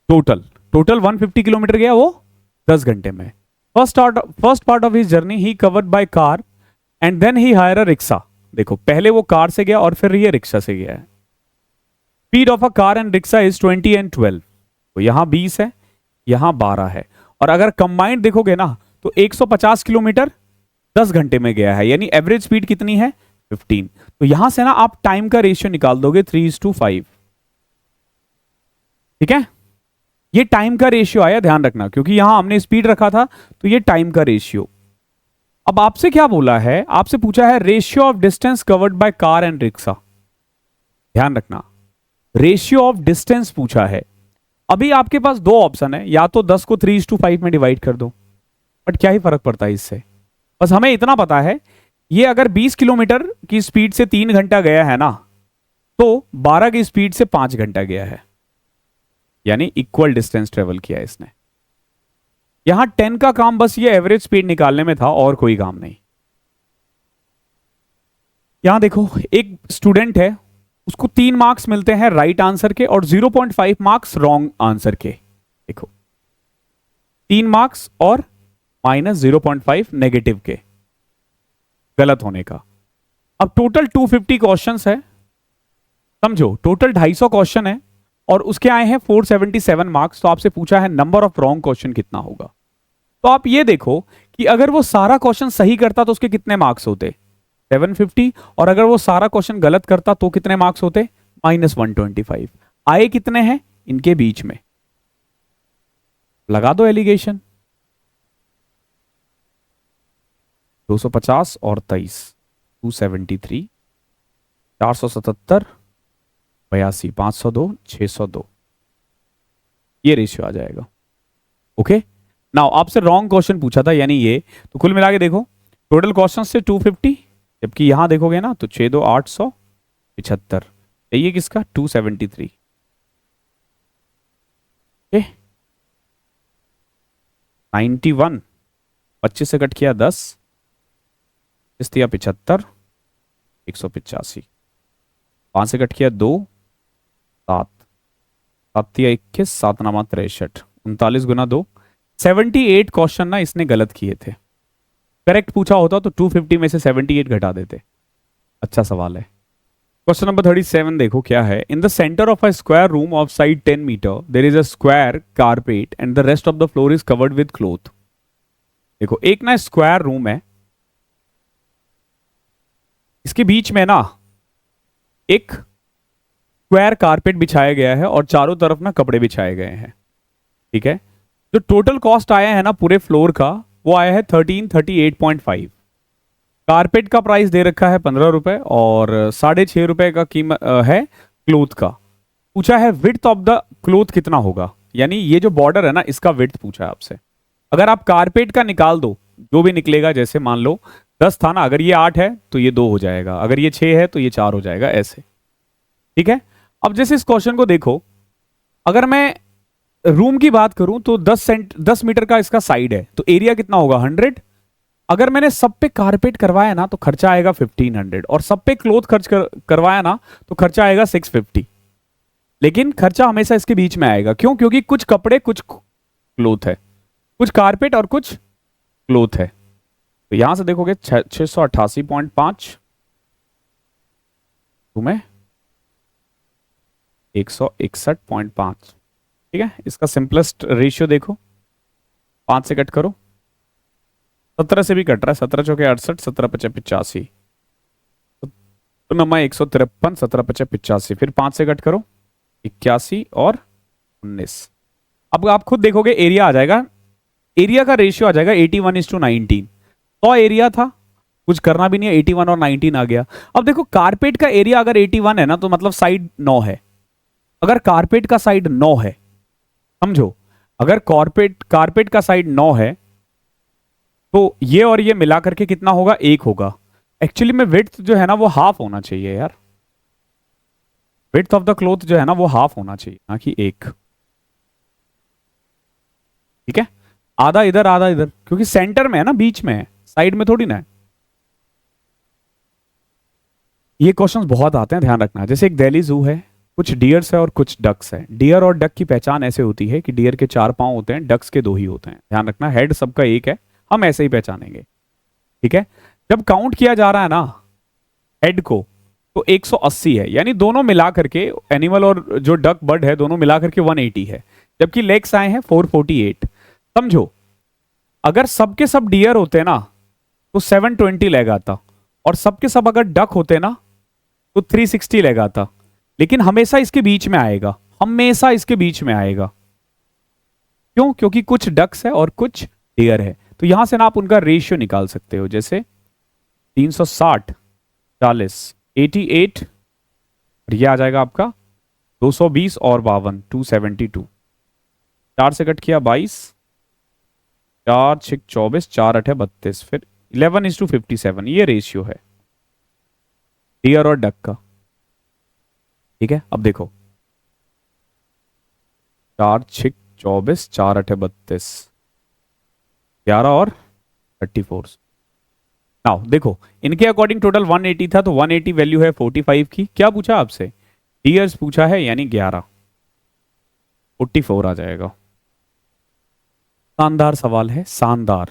टोटल 150 किलोमीटर गया वो 10 घंटे में। First part of his journey he covered by car and then he hire a rickshaw. देखो पहले वो कार से गया और फिर ये रिक्शा से गया है। Speed of a car and rickshaw is 20 and 12। तो यहां 20 है, यहां 12 है, और अगर कंबाइंड देखोगे ना तो 150 किलोमीटर 10 घंटे में गया है, यानी एवरेज स्पीड कितनी है 15। तो यहां से ना आप टाइम का रेशियो निकाल दोगे 3:5। ठीक है, ये टाइम का रेशियो आया, ध्यान रखना, क्योंकि यहां हमने स्पीड रखा था तो ये टाइम का रेशियो। अब आपसे क्या बोला है, आपसे पूछा है ratio of distance covered by car and rickshaw. ध्यान रखना, रेशियो ऑफ डिस्टेंस पूछा है। अभी आपके पास 2 ऑप्शन है, या तो 10 को 3:5 में डिवाइड कर दो, बट क्या ही फर्क पड़ता है इससे। बस हमें इतना पता है, ये अगर 20 किलोमीटर की स्पीड से 3 घंटा गया है ना, तो 12 की स्पीड से 5 घंटा गया है, यानी इक्वल डिस्टेंस ट्रेवल किया है इसने। यहां 10 का काम बस ये एवरेज स्पीड निकालने में था, और कोई काम नहीं। यहां देखो, एक स्टूडेंट है, उसको 3 मार्क्स मिलते हैं राइट आंसर के और 0.5 मार्क्स रॉन्ग आंसर के। देखो 3 मार्क्स और -0.5 नेगेटिव के गलत होने का। अब टोटल 250 क्वेश्चंस है, समझो टोटल 250 क्वेश्चन है और उसके आए हैं 477 मार्क्स। तो आपसे पूछा है नंबर ऑफ रॉन्ग क्वेश्चन कितना होगा। तो आप ये देखो कि अगर वो सारा क्वेश्चन सही करता तो उसके कितने मार्क्स होते, 750, और अगर वो सारा क्वेश्चन गलत करता तो कितने मार्क्स होते, -125। आए कितने हैं इनके बीच में, लगा दो एलिगेशन। 250 और 23, 273, 477, 82, 502, 602, ये रेशियो आ जाएगा। ओके, नाउ आपसे रॉन्ग क्वेश्चन पूछा था यानी ये, तो कुल मिला के देखो टोटल क्वेश्चन से 250, जबकि यहां देखोगे ना तो 6 2 875, ये किसका 273। ओके 91, 25 से कट किया 10, इस दिया 75, 185, 5 से कट किया 2, 7, 7 दिया 21, 7 नामा 63, 39 गुना 2, 78 क्वेश्चन ना इसने गलत किए थे। करेक्ट पूछा होता तो 250 में से 78 घटा देते। अच्छा सवाल है। क्वेश्चन नंबर 37 देखो क्या है। In the centre of a square room of side 10 metre there is a square carpet and the rest of the floor is covered with cloth. देखो एक ना स्क्वायर रूम है, इसके बीच में ना एक स्क्वायर कारपेट बिछाया गया है और चारों तरफ ना कपड़े बिछाए गए हैं। ठीक है, जो टोटल कॉस्ट आया है ना पूरे फ्लोर का वो आया है 1338.5। कारपेट का प्राइस दे रखा है 15 रुपए और 6.5 रुपए का कीमत है क्लोथ का। पूछा है विड्थ ऑफ द क्लोथ कितना होगा, यानी ये जो बॉर्डर है ना इसका विड्थ पूछा है आपसे। अगर आप कारपेट का निकाल दो जो भी निकलेगा, जैसे मान लो 10 था ना, अगर ये 8 है तो ये 2 हो जाएगा, अगर ये 6 है तो ये 4 हो जाएगा, ऐसे। ठीक है, अब जैसे इस क्वेश्चन को देखो, अगर मैं रूम की बात करूं तो 10 मीटर का इसका साइड है तो एरिया कितना होगा 100। अगर मैंने सब पे कारपेट करवाया ना तो खर्चा आएगा 1500 और सब पे क्लोथ करवाया ना तो खर्चा आएगा 650। लेकिन खर्चा हमेशा इसके बीच में आएगा, क्यों? क्योंकि कुछ कपड़े कुछ क्लोथ है, कुछ कारपेट और कुछ क्लोथ है। तो यहां से देखोगे 688.5 तुम्हें 161.5। ठीक है, इसका सिंपलेस्ट रेशियो देखो, 5 से कट करो, 17 से भी कट रहा है, 17 चौके 68, 17 पचे 85, तो नंबर 153, 17 पचे 85, फिर 5 से कट करो 81 और 19। अब आप खुद देखोगे एरिया आ जाएगा, एरिया का रेशियो आ जाएगा 81:19। 100 एरिया था, कुछ करना भी नहीं है, 81 और 19 आ गया। अब देखो कारपेट का एरिया अगर 81 है ना तो मतलब साइड 9 है। अगर कारपेट का साइड 9 है, समझो, अगर कारपेट का साइड 9 है तो ये और ये मिला करके कितना होगा, 1 होगा। एक्चुअली में विड्थ जो है ना वो हाफ होना चाहिए यार, विड्थ ऑफ द क्लोथ जो है ना वो हाफ होना चाहिए, ना कि 1। ठीक है, आधा इधर आधा इधर, क्योंकि सेंटर में है ना, बीच में है, साइड में थोड़ी ना है। ये क्वेश्चंस बहुत आते हैं, ध्यान रखना। जैसे एक दिल्ली जू है, कुछ डियर्स है और कुछ डक्स है। डियर और डक की पहचान ऐसे होती है कि डियर के 4 पांव होते हैं, डक्स के 2 ही होते हैं। ध्यान रखना, हेड सबका एक है, हम ऐसे ही पहचानेंगे। ठीक है, जब काउंट किया जा रहा है ना हेड को तो 180 है, यानी दोनों मिला करके एनिमल और जो डक बर्ड है दोनों मिला करके 180 है, जबकि लेग्स आए हैं 448। समझो, अगर सबके सब डियर होते ना तो 720 लेग आता, और सबके सब अगर डक होते ना तो 360 लेग आता। लेकिन हमेशा इसके बीच में आएगा, हमेशा इसके बीच में आएगा। क्यों? क्योंकि कुछ डक्स है और कुछ डियर है। तो यहां से ना आप उनका रेशियो निकाल सकते हो, जैसे 360 40 88, और ये आ जाएगा आपका 220 और 52 272। 4 से कट किया 22, 4 6 24, 4 8 32, फिर 11:57, ये रेशियो है डियर और डक का। ठीक है, अब देखो 4 6 24, 4 8 32, 11 और 34। नाउ देखो इनके अकॉर्डिंग टोटल 180 था, तो 180 वैल्यू है 45 की। क्या पूछा आपसे? ईयर्स पूछा है यानी 11, 44 आ जाएगा। शानदार सवाल है, शानदार।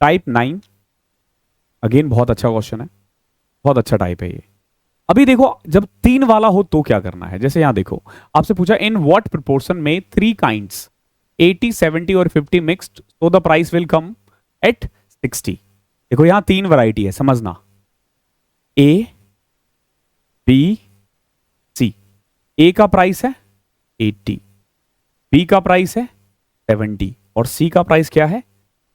टाइप 9, अगेन बहुत अच्छा क्वेश्चन है, बहुत अच्छा टाइप है ये। अभी देखो जब 3 वाला हो तो क्या करना है, जैसे यहां देखो आपसे पूछा इन व्हाट प्रोपोर्शन में 3 काइंड्स 80, 70 और 50 mixed so the price will come at 60। देखो यहां 3 वैरायटी है, समझना, ए बी सी। ए का प्राइस है 80, बी का प्राइस है 70 और सी का प्राइस क्या है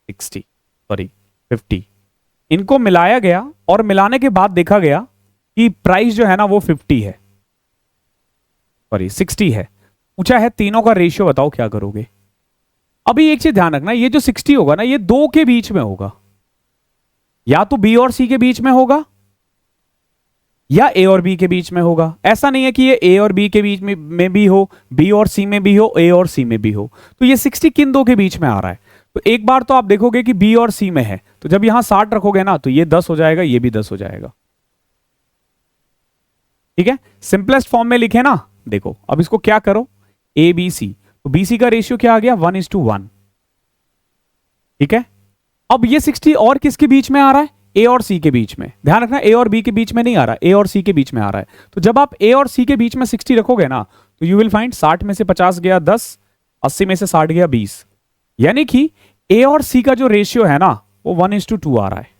60, सॉरी 50। इनको मिलाया गया और मिलाने के बाद देखा गया कि प्राइस जो है ना वो 50 है, सॉरी 60 है। पूछा है तीनों का रेशियो बताओ, क्या करोगे। अभी एक चीज ध्यान रखना, ये जो 60 होगा ना ये दो के बीच में होगा, या तो बी और सी के बीच में होगा या ए और बी के बीच में होगा। ऐसा नहीं है कि ये ए और बी के बीच में भी हो, बी और सी में भी हो, ए और सी में भी हो। तो ये 60 किन दो के बीच में आ रहा है। तो एक बार तो आप देखोगे कि बी और सी में है, तो जब यहां 60 रखोगे ना तो ये 10 हो जाएगा, ये भी 10 हो जाएगा। ठीक है, सिंपलेस्ट फॉर्म में लिखे ना। देखो अब इसको क्या करो, ए बी सी, तो बी सी का रेशियो क्या आ गया 1:1। ठीक है, अब ये 60 और किसके बीच में आ रहा है, ए और सी के बीच में। ध्यान रखना ए और बी के बीच में नहीं आ रहा, ए और सी के बीच में आ रहा है। तो जब आप ए और सी के बीच में 60 रखोगे ना तो यू विल फाइंड 60 में से 50 गया 10, 80 में से 60 गया 20, यानी कि ए और सी का जो रेशियो है ना वो 1:2 आ रहा है।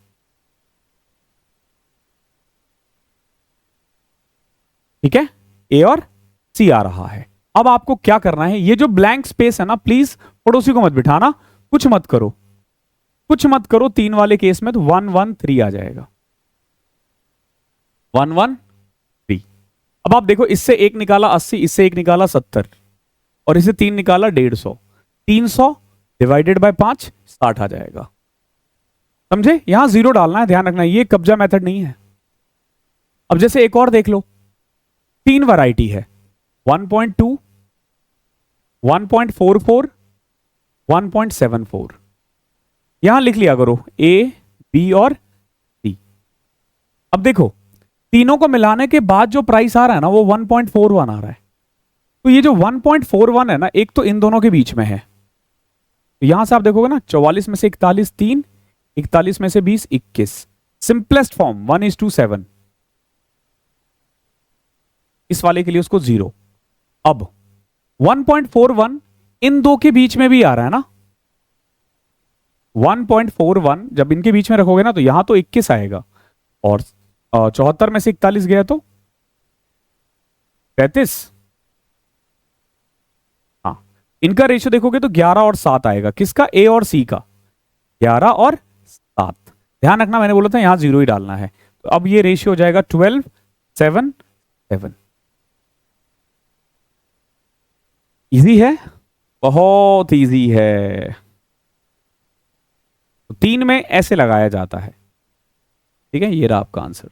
ठीक है, ए और सी आ रहा है। अब आपको क्या करना है, ये जो ब्लैंक स्पेस है ना प्लीज पड़ोसी को मत बिठाना, कुछ मत करो, कुछ मत करो। 3 वाले केस में तो 113 आ जाएगा, 113। अब आप देखो इससे एक निकाला 80, इससे एक निकाला 70 और इसे 3 निकाला 150। 300 डिवाइडेड बाय 5 60 आ जाएगा। समझे, यहां जीरो डालना है, ध्यान रखना ये कब्जा मेथड नहीं है। अब जैसे एक और देख लो, 3 वैरायटी है 1.2, 1.44, 1.74। यहां लिख लिया करो ए बी और सी। अब देखो तीनों को मिलाने के बाद जो प्राइस आ रहा है ना वो 1.41 आ रहा है। तो ये जो 1.41 है ना एक तो इन दोनों के बीच में है, तो यहां से आप देखोगे ना 44 में से 41 3, 41 में से 20 21। Simplest form 1:7। इस वाले के लिए उसको 0। अब 1.41 इन दो के बीच में भी आ रहा है ना, 1.41 जब इनके बीच में रखोगे ना तो यहां तो 21 आएगा और 74 में से 41 गया तो 35। हाँ, इनका रेशियो देखोगे तो 11 और 7 आएगा। किसका, ए और सी का, 11 और 7। ध्यान रखना मैंने बोला था यहां 0 ही डालना है। तो अब ये रेशियो हो जाएगा 12 7 7। इजी है, बहुत इजी है। तो 3 में ऐसे लगाया जाता है। ठीक है, ये रहा आपका आंसर,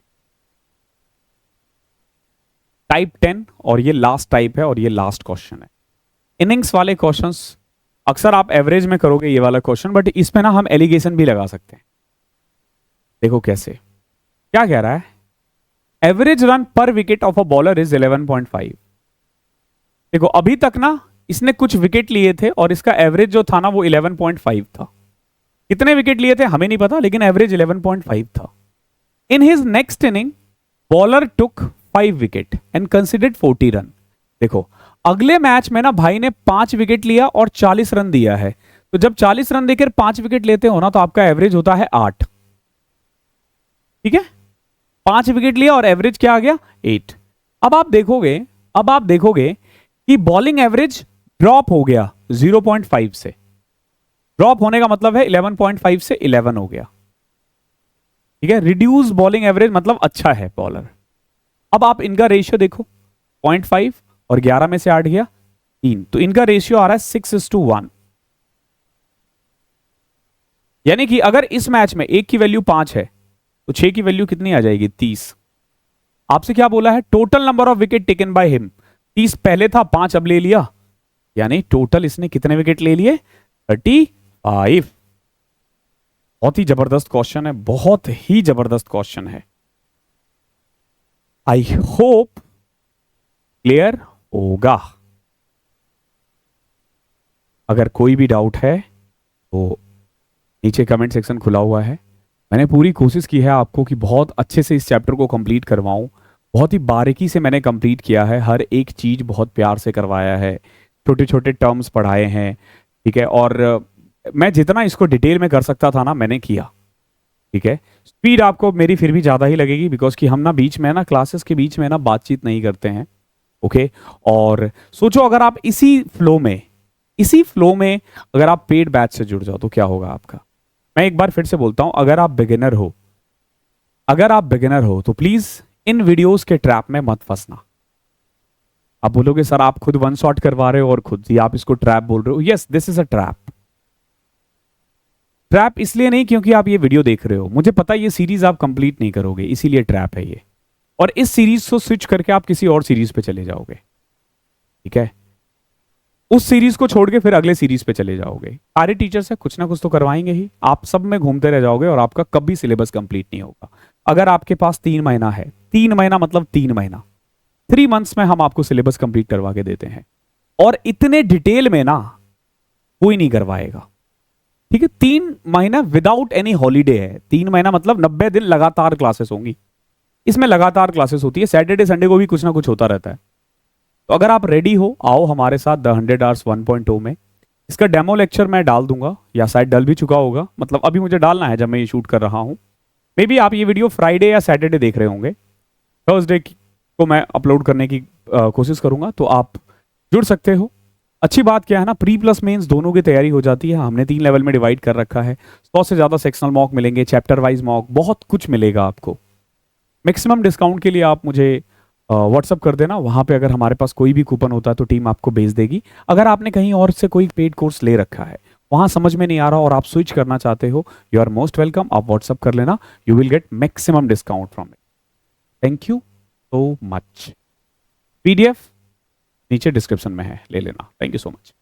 टाइप 10। और ये लास्ट टाइप है और ये लास्ट क्वेश्चन है। इनिंग्स वाले क्वेश्चंस अक्सर आप एवरेज में करोगे ये वाला क्वेश्चन, बट इसमें ना हम एलिगेशन भी लगा सकते हैं। देखो कैसे, क्या कह रहा है, एवरेज रन पर wicket of a bowler is 11.5। देखो अभी तक ना इसने कुछ विकेट लिए थे और इसका एवरेज जो था ना वो 11.5 था। कितने विकेट लिए थे हमें नहीं पता, लेकिन एवरेज 11.5 था। In his next inning bowler took 5 wicket and considered 40 run. देखो अगले मैच में ना भाई ने 5 विकेट लिया और 40 रन दिया है। तो जब 40 रन देकर 5 विकेट लेते हो ना तो आपका एवरेज होता है 8। ठीक है, 5 विकेट लिया और एवरेज क्या आ गया 8। अब आप देखोगे कि बॉलिंग एवरेज ड्रॉप हो गया 0.5 से। ड्रॉप होने का मतलब है 11.5 से 11 हो गया। ठीक है, रिड्यूस बॉलिंग एवरेज मतलब अच्छा है बॉलर। अब आप इनका रेशियो देखो 0.5 और 11 में से 8 गया 3, तो इनका रेशियो आ रहा है 6:1। यानी कि अगर इस मैच में एक की वैल्यू 5 है तो 6 की वैल्यू कितनी आ जाएगी 30। आपसे क्या बोला है, total number of wicket taken by him. 30 पहले था, 5 अब ले लिया, यानी टोटल इसने कितने विकेट ले लिए 35। बहुत ही जबरदस्त क्वेश्चन है, बहुत ही जबरदस्त क्वेश्चन है। आई होप क्लियर होगा। अगर कोई भी डाउट है तो नीचे कमेंट सेक्शन खुला हुआ है। मैंने पूरी कोशिश की है आपको कि बहुत अच्छे से इस चैप्टर को कंप्लीट करवाऊं। बहुत ही बारीकी से मैंने कंप्लीट किया है, हर एक चीज बहुत प्यार से करवाया है, छोटे छोटे टर्म्स पढ़ाए हैं, ठीक है। और मैं जितना इसको डिटेल में कर सकता था ना मैंने किया, ठीक है। स्पीड आपको मेरी फिर भी ज़्यादा ही लगेगी बिकॉज कि हम ना बीच में ना क्लासेस के बीच में ना बातचीत नहीं करते हैं, ओके। और सोचो अगर आप इसी फ्लो में अगर आप पेड बैच से जुड़ जाओ तो क्या होगा आपका। मैं एक बार फिर से बोलता हूं, अगर आप बिगिनर हो तो प्लीज इन वीडियोस के ट्रैप में मत फंसना। आप बोलोगे सर आप खुद वन शॉट करवा रहे हो और खुद ही आप इसको ट्रैप बोल रहे हो। Yes, this is a trap. Trap इसलिए नहीं क्योंकि आप ये वीडियो देख रहे हो, मुझे पता है ये सीरीज आप कंप्लीट नहीं करोगे, इसीलिए ट्रैप है ये। और इस सीरीज को स्विच करके आप किसी और सीरीज पे चले जाओगे, ठीक है। उस सीरीज को छोड़ के फिर अगले सीरीज पे चले जाओगे। सारे टीचर से कुछ ना कुछ तो करवाएंगे ही, आप सब में घूमते रह जाओगे और आपका कभी सिलेबस कंप्लीट नहीं होगा। अगर आपके पास 3 महीना है, 3 महीना मतलब 3 महीना, 3 मंथ्स में हम आपको सिलेबस कंप्लीट करवा के देते हैं। और इतने डिटेल में ना कोई नहीं करवाएगा, ठीक है। 3 महीना विदाउट एनी हॉलीडे है। 3 महीना मतलब 90 दिन लगातार क्लासेस होंगी, इसमें लगातार क्लासेस होती है, सैटरडे संडे को भी कुछ ना कुछ होता रहता है। तो अगर आप रेडी हो आओ हमारे साथ द 100 आवर्स 1.0 में। इसका डेमो लेक्चर मैं डाल दूंगा, या शायद डल भी चुका होगा, मतलब अभी मुझे डालना है जब मैं ये शूट कर रहा हूं। मे बी आप ये वीडियो फ्राइडे या सैटरडे देख रहे होंगे, थर्सडे को मैं अपलोड करने की कोशिश करूंगा, तो आप जुड़ सकते हो। अच्छी बात क्या है ना, प्री प्लस मेंस दोनों की तैयारी हो जाती है। हमने 3 लेवल में डिवाइड कर रखा है, 100 से ज़्यादा सेक्शनल मॉक मिलेंगे, चैप्टर वाइज मॉक, बहुत कुछ मिलेगा आपको। मैक्सिमम डिस्काउंट के लिए आप मुझे व्हाट्सअप कर देना, वहाँ पे अगर हमारे पास कोई भी कूपन होता है तो टीम आपको भेज देगी। अगर आपने कहीं और से कोई पेड कोर्स ले रखा है, वहाँ समझ में नहीं आ रहा और आप स्विच करना चाहते हो, यू आर मोस्ट वेलकम, आप व्हाट्सअप कर लेना, you will get maximum discount from it. Thank you so much. PDF नीचे डिस्क्रिप्शन में है, ले लेना। Thank you so much.